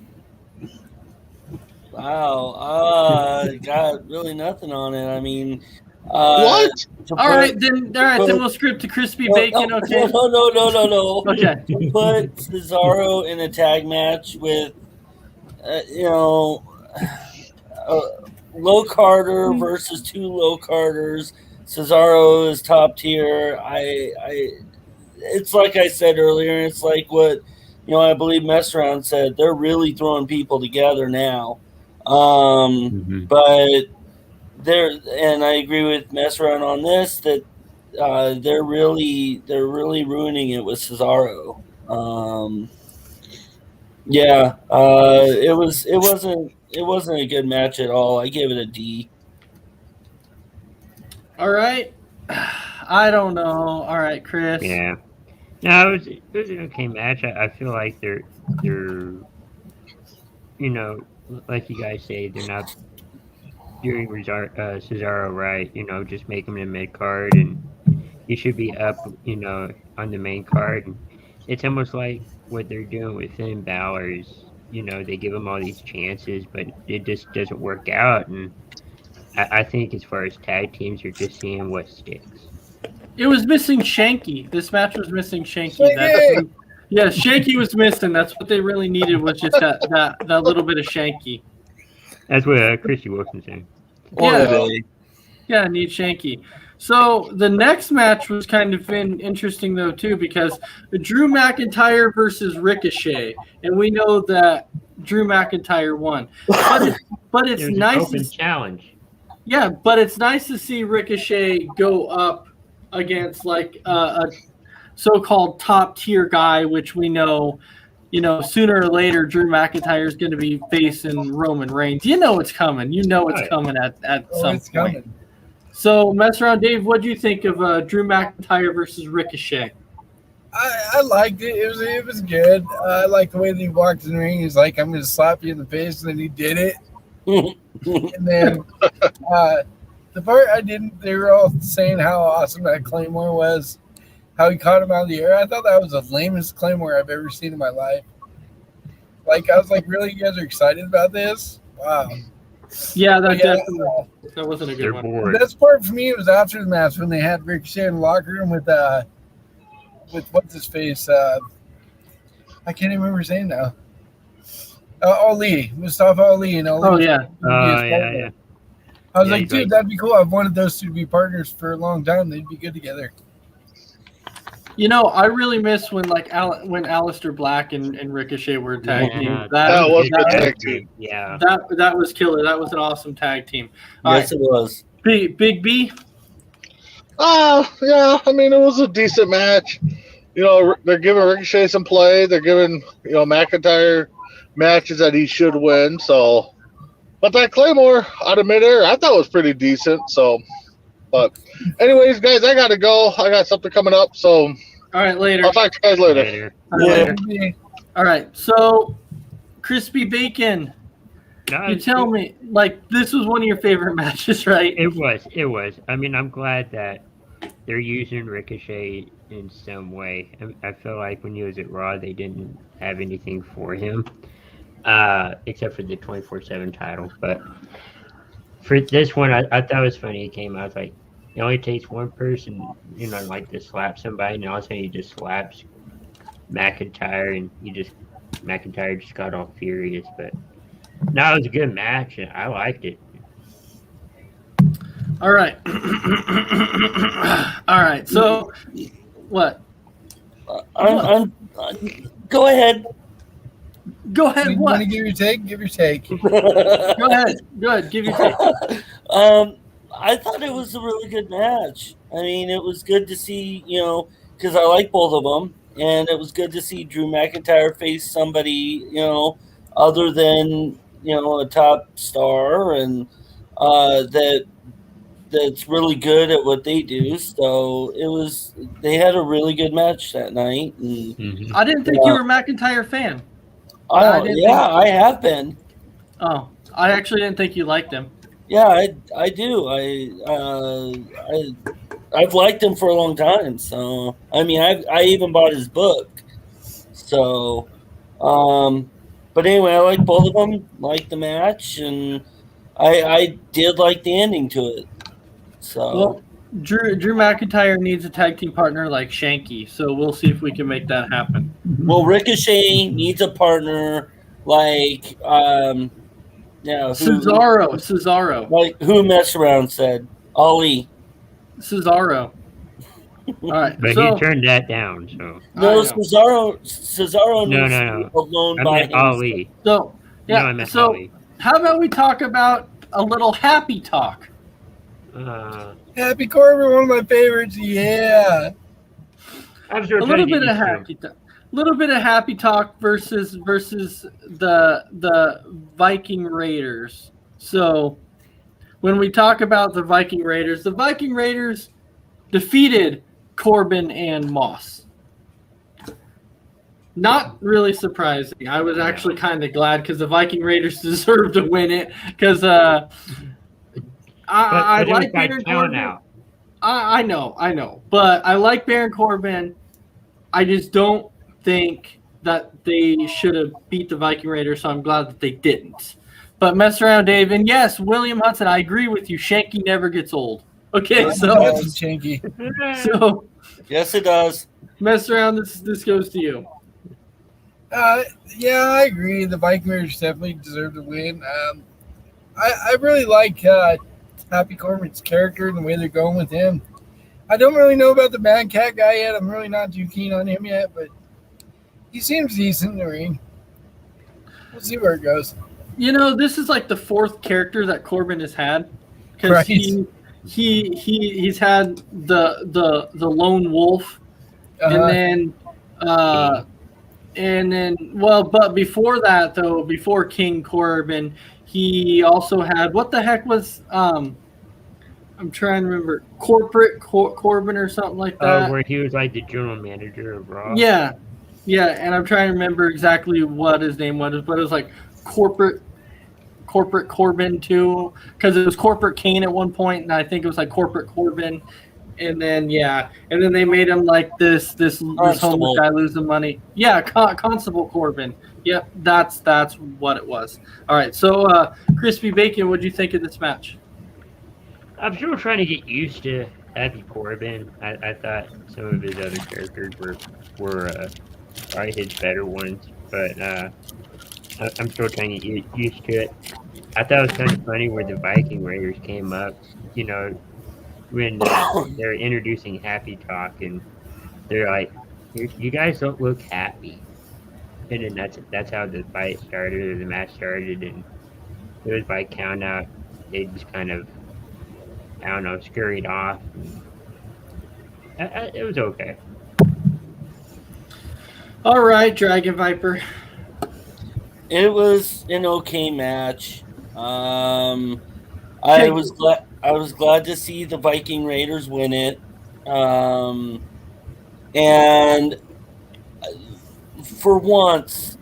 Got really nothing on it. I mean, What? to All right, then we'll script to crispy bacon. Okay. No. Okay. To put Cesaro in a tag match with, low Carter versus two low Carters. Cesaro is top tier. It's like I said earlier. It's like what I believe Messround said. They're really throwing people together now. But and I agree with Messround on this that they're really ruining it with Cesaro. It wasn't a good match at all. I gave it a D. All right. I don't know. All right, Chris. Yeah. No, it was an okay match. I feel like they're like you guys say, they're not doing Cesaro right. Just make him in mid card, and he should be up. On the main card. And it's almost like what they're doing with Finn Balor's. They give him all these chances, but it just doesn't work out. And I think as far as tag teams, you're just seeing what sticks. It was missing Shanky. This match was missing Shanky. Shanky! Yeah, Shanky was missing. That's what they really needed was just that little bit of Shanky. That's what Christy Wilson said. Yeah, need Shanky. So the next match was kind of interesting though too, because Drew McIntyre versus Ricochet, and we know that Drew McIntyre won. But it's There's nice. An open challenge. Yeah, but it's nice to see Ricochet go up against like a so-called top tier guy, which we know, sooner or later Drew McIntyre is going to be facing Roman Reigns. It's coming. It's coming at some point. Coming. So, mess around, Dave. What do you think of Drew McIntyre versus Ricochet? I liked it. It was good. I liked the way that he walked in the ring. He's like, "I'm going to slap you in the face," and then he did it. And then the part I didn't. They were all saying how awesome that Claymore was, how he caught him out of the air. I thought that was the lamest Claymore I've ever seen in my life. Like, I was like, really, you guys are excited about this? Wow. Yeah, that wasn't a good They're one. bored. The best part for me was after the match when they had Ricochet in the locker room with what's his face? I can't even remember his name now. Ali, Mustafa Ali, and Ali. Oh yeah. Yeah. I was Yeah, like, he's dude, like- that'd be cool. I've wanted those two to be partners for a long time. They'd be good together. I really miss when when Aleister Black and Ricochet were tag team. Yeah, That was that, good tag team. Yeah. that was killer. That was an awesome tag team. All Yes, it was. right, Big B. Yeah. I mean, it was a decent match. They're giving Ricochet some play. They're giving McIntyre matches that he should win. So, but that Claymore out of midair, I thought was pretty decent. So, but anyways, guys, I gotta go. I got something coming up. So All right, later. I'll talk to you guys later. Later. All right, later. All right, so Crispy Bacon. No, You tell me, this was one of your favorite matches, right? It was. I mean, I'm glad that they're using Ricochet in some way. I feel like when he was at Raw, they didn't have anything for him, except for the 24/7 title. But for this one, I thought it was funny. It came out, I was like, it only takes one person, to slap somebody, and all of a sudden he just slaps McIntyre, and McIntyre just got all furious. But no, it was a good match, and I liked it. All right. All right. So, what? Go ahead. Go ahead. You What? want to give your take? Give your take. Go ahead. Give your take. I thought it was a really good match. I mean, it was good to see, because I like both of them, and it was good to see Drew McIntyre face somebody, other than a top star, and that's really good at what they do. So they had a really good match that night. And I didn't think you were a McIntyre fan. I I have been. Oh, I actually didn't think you liked him. Yeah, I do. I've liked him for a long time. So I mean, I even bought his book. So, but anyway, I like both of them. Like the match, and I did like the ending to it. So Well, Drew McIntyre needs a tag team partner like Shanky, so we'll see if we can make that happen. well, Ricochet needs a partner like Cesaro. like who messed around said Ali. Cesaro. All right, But so he turned that down. So No, I know. Cesaro No, needs no, to no. be alone I by meant himself. Ali. so No, yeah. I meant So Ali. how about we talk about a little happy talk? Happy Corbin, one of my favorites. Yeah. I'm sure A little bit of happy talk. Little bit of happy talk versus the Viking Raiders. So when we talk about the Viking Raiders defeated Corbin and Moss. Not really surprising. I was actually kind of glad because the Viking Raiders deserved to win it because I like Baron Corbin. Out. I know, but I like Baron Corbin. I just don't think that they should have beat the Viking Raiders, so I'm glad that they didn't. But mess around, Dave, and yes, William Hudson, I agree with you. Shanky never gets old. Okay, so Shanky. Yes, it does. mess around. This goes to you. Yeah, I agree. The Viking Raiders definitely deserve to win. I really like Happy Corbin's character and the way they're going with him. I don't really know about the Mad Cat guy yet. I'm really not too keen on him yet, but he seems decent in the ring. We'll see where it goes. You know, this is like the fourth character that Corbin has had because Right. he's had the lone wolf, and then well, but before that though, before King Corbin, he also had what the heck was I'm trying to remember corporate Corbin or something like that. Where he was like the general manager of Raw. Yeah, and I'm trying to remember exactly what his name was, but it was like corporate Corbin too, because it was corporate Kane at one point, and I think it was like corporate Corbin, and then they made him like this homeless guy losing money. Yeah, Constable Corbin. Yep, that's what it was. All right, so Crispy Bacon, what do you think of this match? I'm still trying to get used to Happy Corbin. I thought some of his other characters were probably his better ones, but I'm still trying to get used to it. I thought it was kind of funny where the Viking Raiders came up, you know, when they're introducing Happy Talk, and they're like, "You guys don't look happy," and then that's how the fight started, or the match started, and it was by count out. They just kind of, I don't know, scurried off. It was okay. All right, Dragon Viper. It was an okay match. I was glad to see the Viking Raiders win it. And for once,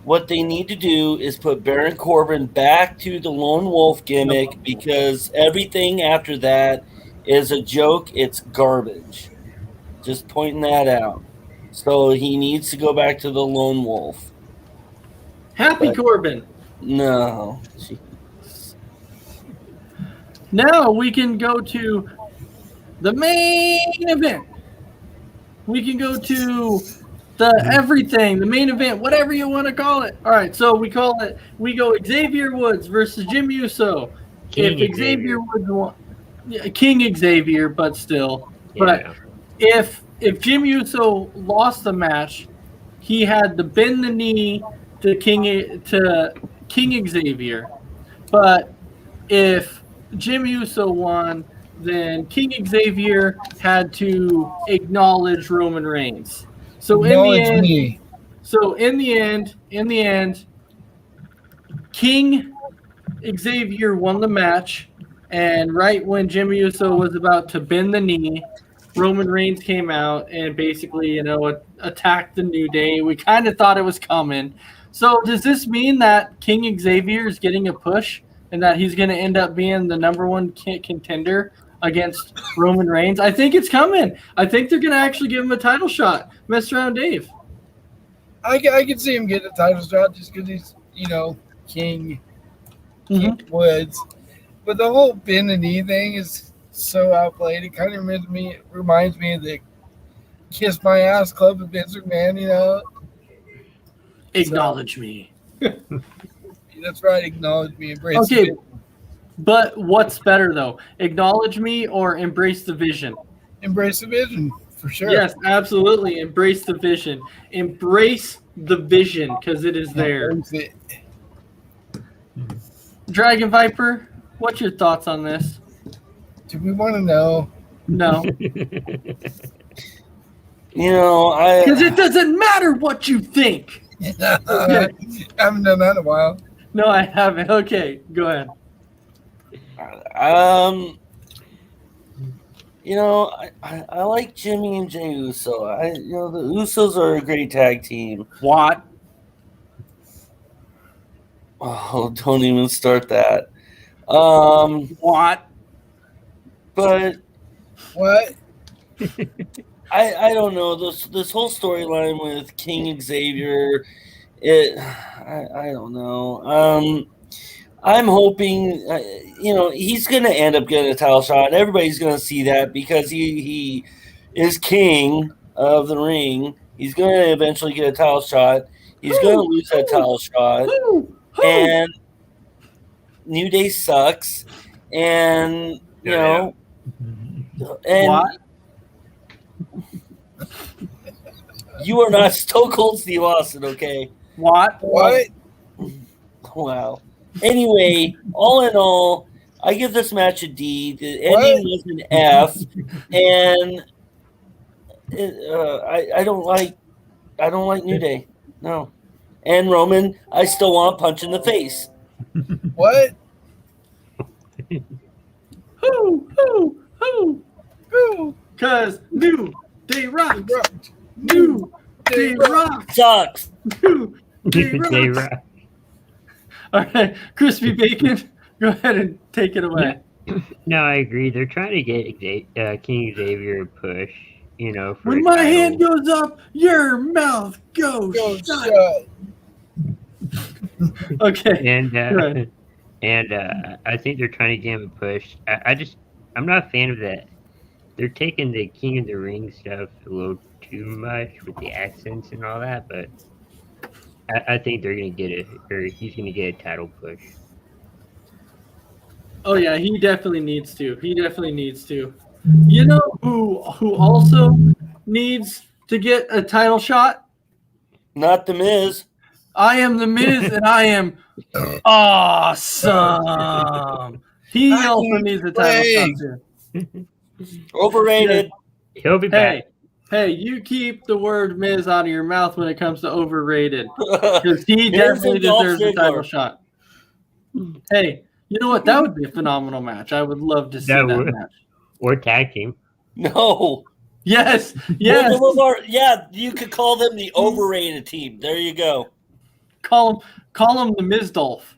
what they need to do is put Baron Corbin back to the lone wolf gimmick, because everything after that is a joke. It's garbage. Just pointing that out. So he needs to go back to the lone wolf. Happy Corbin. No. Now we can go to the main event. We can go to the everything, the main event, whatever you want to call it. All right, so we go Xavier Woods versus Jim Uso. If Xavier Woods won, King Xavier, but still. But if Jim Uso lost the match, he had to bend the knee to King Xavier. But if Jim Uso won, then King Xavier had to acknowledge Roman Reigns. So in the end, King Xavier won the match, and right when Jimmy Uso was about to bend the knee, Roman Reigns came out and basically, attacked the New Day. We kind of thought it was coming. So does this mean that King Xavier is getting a push and that he's going to end up being the number one contender against Roman Reigns? I think it's coming. I think they're going to actually give him a title shot. Mess around, Dave. I can see him getting a title shot just because he's, King Woods. But the whole bend the knee thing is so outplayed. It kind of reminds me of the Kiss My Ass Club with Vince McMahon, Acknowledge me. That's right. Acknowledge me. Embrace Okay, it. but what's better, though? Acknowledge me or embrace the vision? Embrace the vision, for sure. Yes, absolutely. Embrace the vision. Embrace the vision because it is there. Embrace it. Dragon Viper, what's your thoughts on this? Do we want to know? No. Because Because it doesn't matter what you think. I haven't done that in a while. No, I haven't. Okay, go ahead. I like Jimmy and Jey Uso. The Usos are a great tag team. What? Oh, don't even start that. What? But What? I don't know this whole storyline with King Xavier. I don't know. I'm hoping he's going to end up getting a title shot. Everybody's going to see that because he is king of the ring. He's going to eventually get a title shot. He's going to lose that title shot. And New Day sucks. And and What? you are not Stone Cold Steve Austin, okay? What? What? Wow. Anyway, all in all, I give this match a D. The ending was an F, and I don't like New Day. No, and Roman, I still want punch in the face. What? Who? Because New Day rocks. New Day rocks. Sucks. New Day They rocks. rock. All right, Crispy Bacon, go ahead and take it away. No, I agree. They're trying to get King Xavier a push. For When a my title. hand goes up, your mouth goes Go shut. shut. and Okay. Right. I think they're trying to get him a push. I'm not a fan of that. They're taking the King of the Ring stuff a little too much with the accents and all that, but I think they're gonna he's gonna get a title push. Oh yeah, he definitely needs to. You know who also needs to get a title shot? Not the Miz. I am the Miz, and I am awesome. He also needs a title shot too. Overrated. He'll be back. Hey, you keep the word Miz out of your mouth when it comes to overrated, because he definitely deserves a title shot. Hey, you know what? That would be a phenomenal match. I would love to see that match. Or tag team. No. Yes. Yeah, you could call them the overrated team. There you go. Call him the Miz Dolph.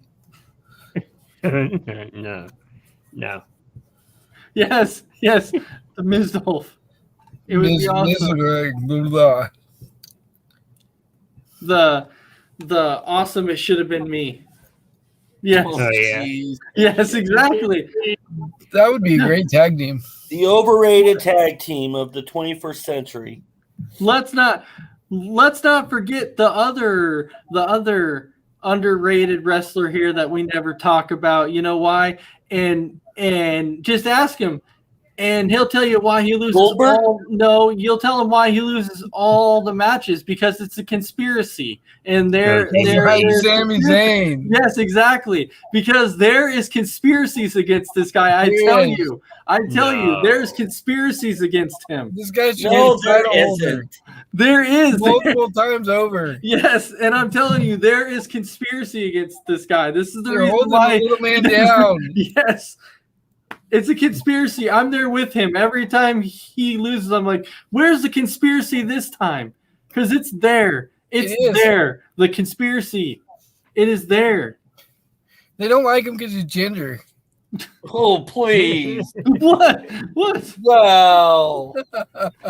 No. Yes, the Miz Dolph. It would be awesome. The awesome. It should have been me. Yes. Oh, yeah. Yes, exactly. That would be a great tag team. The overrated tag team of the 21st century. Let's not forget the other underrated wrestler here that we never talk about. You know why? And just ask him, and he'll tell you why he loses. You'll tell him why he loses all the matches, because it's a conspiracy, and there is Sami Zayn. Yes, exactly. Because there is conspiracies against this guy. I tell you, there's conspiracies against him. This guy should No, get there title holder isn't. There is. multiple times over. Yes, and I'm telling you, there is conspiracy against this guy. This is the They're reason holding why the little man down. Yes. It's a conspiracy. I'm there with him. Every time he loses, I'm like, where's the conspiracy this time? Because it's there. It's It is. there. The conspiracy. It is there. They don't like him because he's ginger. Oh, please. What? What? Wow.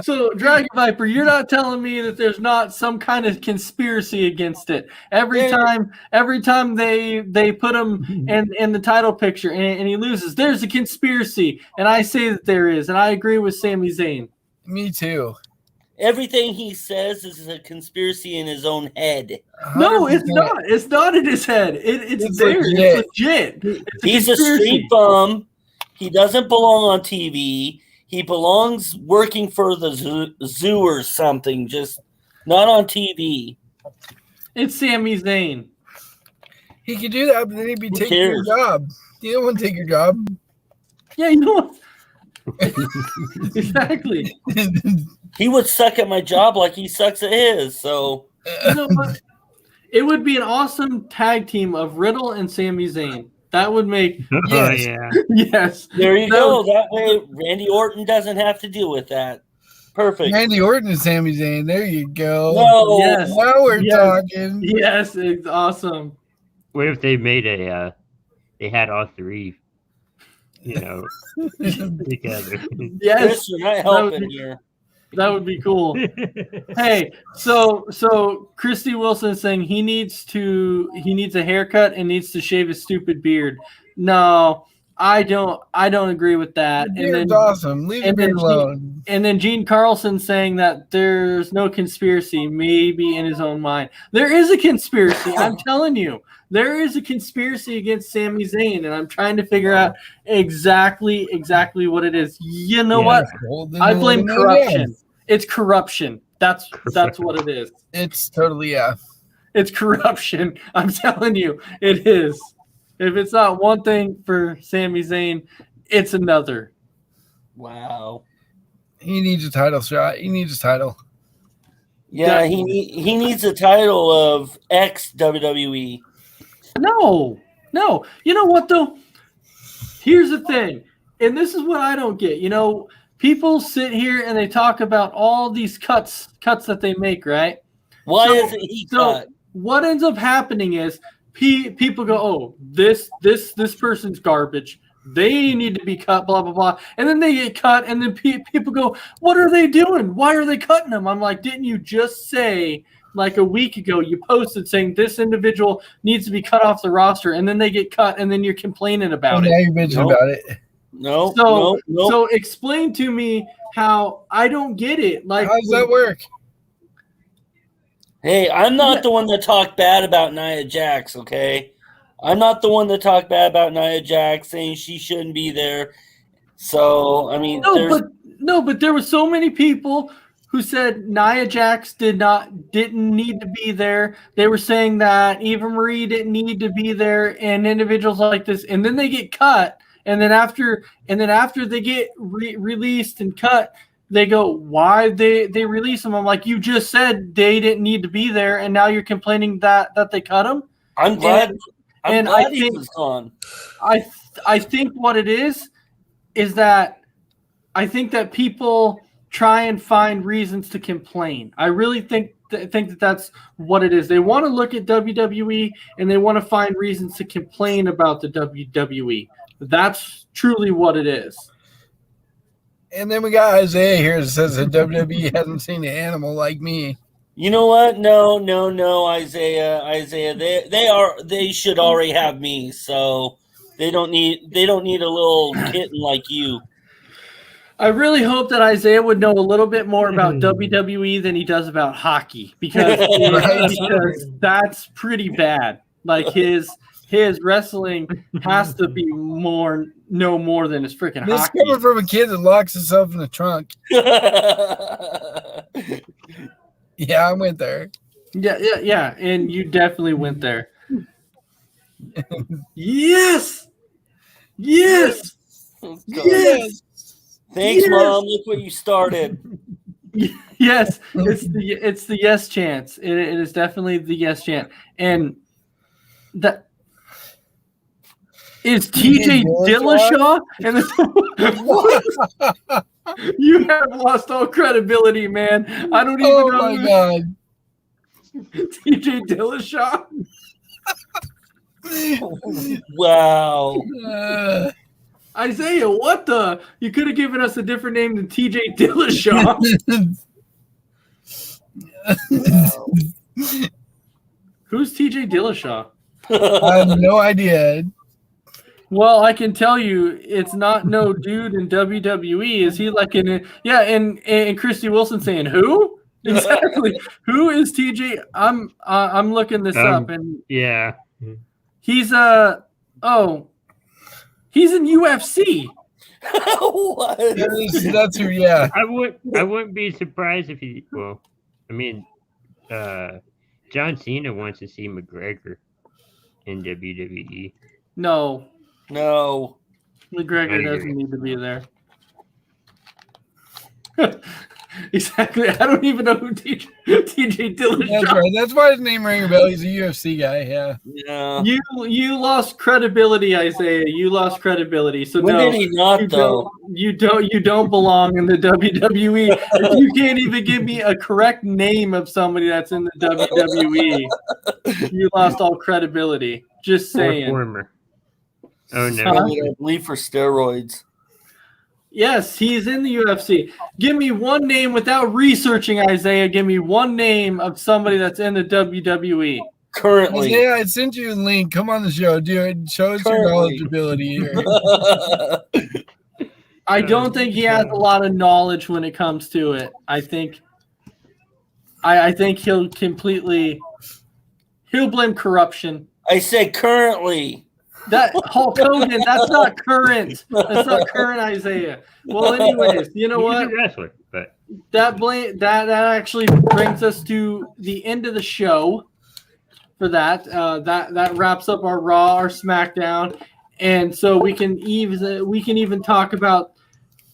So, Dragon Viper, you're not telling me that there's not some kind of conspiracy against it. Every time they put him in the title picture and he loses, there's a conspiracy. And I say that there is, and I agree with Sami Zayn. Me too. Everything he says is a conspiracy in his own head. No, it's 100%. not. It's not in his head. It's It's there. legit. It's legit. It's He's a conspiracy. street bum. He doesn't belong on TV. He belongs working for the zoo or something, just not on TV. It's Sami Zayn. He could do that, but then he'd be Who taking your cares? job. You don't want to take your job. Yeah, you know what? Exactly. He would suck at my job like he sucks at his. So You know what? It would be an awesome tag team of Riddle and Sami Zayn. That would make Oh Yes. yeah. yes. there you That go. would- That way Randy Orton doesn't have to deal with that. Perfect. Randy Orton and Sami Zayn. There you go. No. Yes. Now we're Yes. talking. Yes, it's awesome. What if they made they had all three, together? Yes, Chris, you're not would helping be- here. that would be cool. Hey, so Christy Wilson is saying he needs a haircut and needs to shave his stupid beard. No, I don't agree with that. Beard's awesome. Leave the and then beard alone. And then Gene Carlson saying that there's no conspiracy, maybe in his own mind. There is a conspiracy. I'm telling you, there is a conspiracy against Sami Zayn, and I'm trying to figure out exactly what it is. You know what? I blame corruption. It's corruption. That's what it is. It's totally It's corruption. I'm telling you, it is. If it's not one thing for Sami Zayn, it's another. Wow. He needs a title shot. He needs a title. Yeah, he needs a title of ex WWE. No. You know what though? Here's the thing, and this is what I don't get. People sit here and they talk about all these cuts that they make, right? Why So- isn't he so cut? what ends up happening is people go, oh, this person's garbage. They need to be cut, blah, blah, blah. And then they get cut, and then people go, what are they doing? Why are they cutting them? I'm like, didn't you just say, like a week ago, you posted saying this individual needs to be cut off the roster, and then they get cut, and then you're complaining about Now it. you're bitching Nope. about it. No, So, no. so explain to me how I don't get it. Like, How does that work? Hey, I'm not the one that talked bad about Nia Jax, okay? I'm not the one that talked bad about Nia Jax, saying she shouldn't be there. So, I mean, but there were so many people who said Nia Jax didn't need to be there. They were saying that Eva Marie didn't need to be there, and individuals like this, and then they get cut, and then after they get released and cut, they go, why they release them? I'm like, you just said they didn't need to be there, and now you're complaining that they cut them. I'm glad. And I'm glad I he think- was gone. I think what it is that I think that people try and find reasons to complain. I really think that that's what it is. They want to look at WWE and they want to find reasons to complain about the WWE. That's truly what it is. And then we got Isaiah here that says that WWE hasn't seen an animal like me. You know what? No, Isaiah. They should already have me, so they don't need a little kitten like you. I really hope that Isaiah would know a little bit more about WWE than he does about hockey because that's pretty bad. Like his wrestling has to be no more than his freaking This hockey. coming from a kid that locks himself in the trunk. Yeah, I went there. Yeah, and you definitely went there. Yes. Yes. Thanks, Yes. Mom. Look what you started. Yes, it's the yes chance. It is definitely the yes chance, and is TJ Dillashaw? And you have lost all credibility, man. I don't even Oh know. my god. TJ Dillashaw? Wow. Isaiah, what the? You could have given us a different name than TJ Dillashaw. Who's TJ Dillashaw? I have no idea. Well, I can tell you, it's not no dude in WWE. Is he like in? Yeah, and Christy Wilson saying who? Exactly. Who is TJ? I'm looking this up, and Yeah. he's he's in UFC. What? That's who. Yeah. I wouldn't be surprised if he. Well, I mean, John Cena wants to see McGregor in WWE. No, No. McGregor doesn't need to be there. Exactly. I don't even know who TJ Dillashaw. That's right. That's why his name rang a bell. He's a UFC guy. Yeah. Yeah. You lost credibility, Isaiah. You lost credibility. So When no, did he not, though? you don't belong in the WWE. If you can't even give me a correct name of somebody that's in the WWE, you lost all credibility. Just Or saying. former. Oh no. I believe for steroids. Yes, he's in the UFC. Give me one name without researching, Isaiah. Give me one name of somebody that's in the WWE. Currently. Yeah, I sent you a link. Come on the show, dude. Show us your Currently. knowledgeability here. I don't think he has a lot of knowledge when it comes to it. I think he'll blame corruption. I said currently. That Hulk Hogan, that's not current. That's not current, Isaiah. Well, anyways, you know He's what? a wrestler, but That actually brings us to the end of the show. For that, that wraps up our Raw, our SmackDown, and so we can even talk about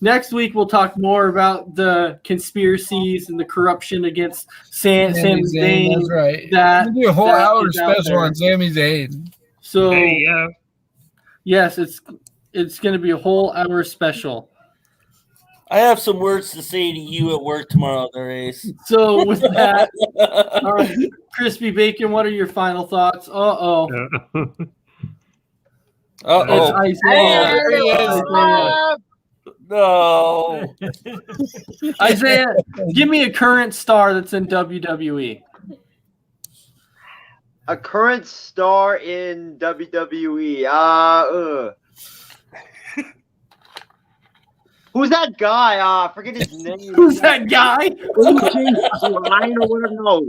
next week. We'll talk more about the conspiracies and the corruption against Sami Zayn. That's right. That We do a whole that hour is out special there. on Sami Zayn. So there you go. yes, it's going to be a whole hour special. I have some words to say to you at work tomorrow, Darius. So with that, all right, Crispy Bacon, what are your final thoughts? Uh-oh. Uh-oh. It's Isaiah. There he is. No. Isaiah, give me a current star that's in WWE. A current star in WWE. Who's that guy? I forget his name. Who's that guy? Line or whatever? No.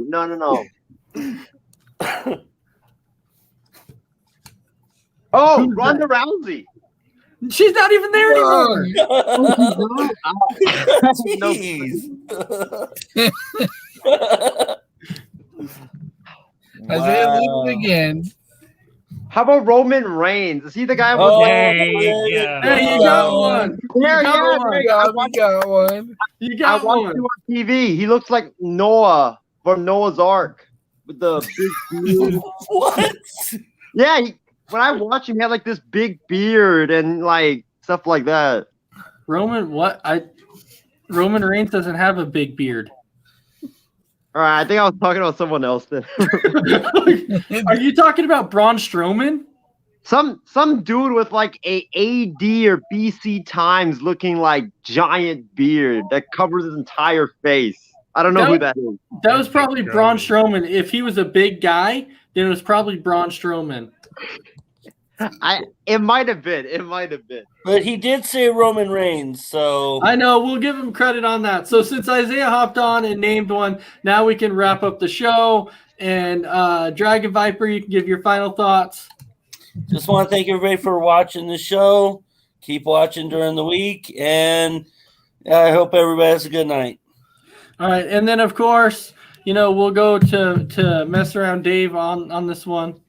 Oh, Who's Ronda Rousey. She's not even there anymore. Jeez. Isaiah Wow. leaving again. How about Roman Reigns? Is he the guy? Oh, There you go. Hey, you got one. Yeah, You got one. yeah, We got one. You I got watched one. him on TV. He looks like Noah from Noah's Ark with the big beard. What? Yeah, when I watch him, he had like this big beard and like stuff like that. Roman Reigns doesn't have a big beard. All right, I think I was talking about someone else then. Are you talking about Braun Strowman? Some dude with like a AD or BC times looking like giant beard that covers his entire face. I don't know who that is. That was probably Braun Strowman. If he was a big guy, then it was probably Braun Strowman. It might have been. It might have been. But he did say Roman Reigns, so I know. We'll give him credit on that. So since Isaiah hopped on and named one, now we can wrap up the show. And Dragon Viper, you can give your final thoughts. just want to thank everybody for watching the show. Keep watching during the week, and I hope everybody has a good night. All right. And then, of course, we'll go to Mess Around Dave on this one.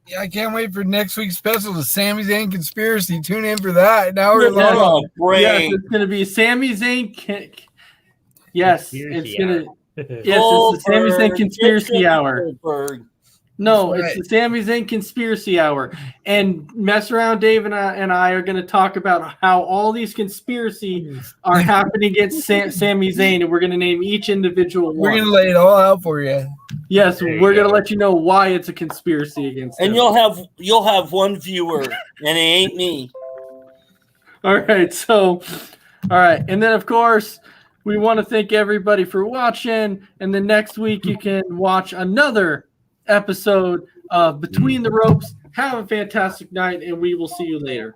Yeah, I can't wait for next week's special, the Sami Zayn Conspiracy. Tune in for that. Now we're Yes, long. it's going to be Sami Zayn. Yes, it's going to. Yes, it's the Sami Zayn Conspiracy Hour. Goldberg. No, That's it's right. the Sami Zayn Conspiracy Hour. And Mess Around Dave and I are going to talk about how all these conspiracies are happening against Sami Zayn, and we're going to name each individual We're one. gonna lay it all out for you. Yes, There you we're going to go. let you know why it's a conspiracy against And him. you'll have one viewer, and it ain't me. All right, so, all right. And then, of course, we want to thank everybody for watching. And then next week, you can watch another episode of Between the Ropes. Have a fantastic night, and we will see you later.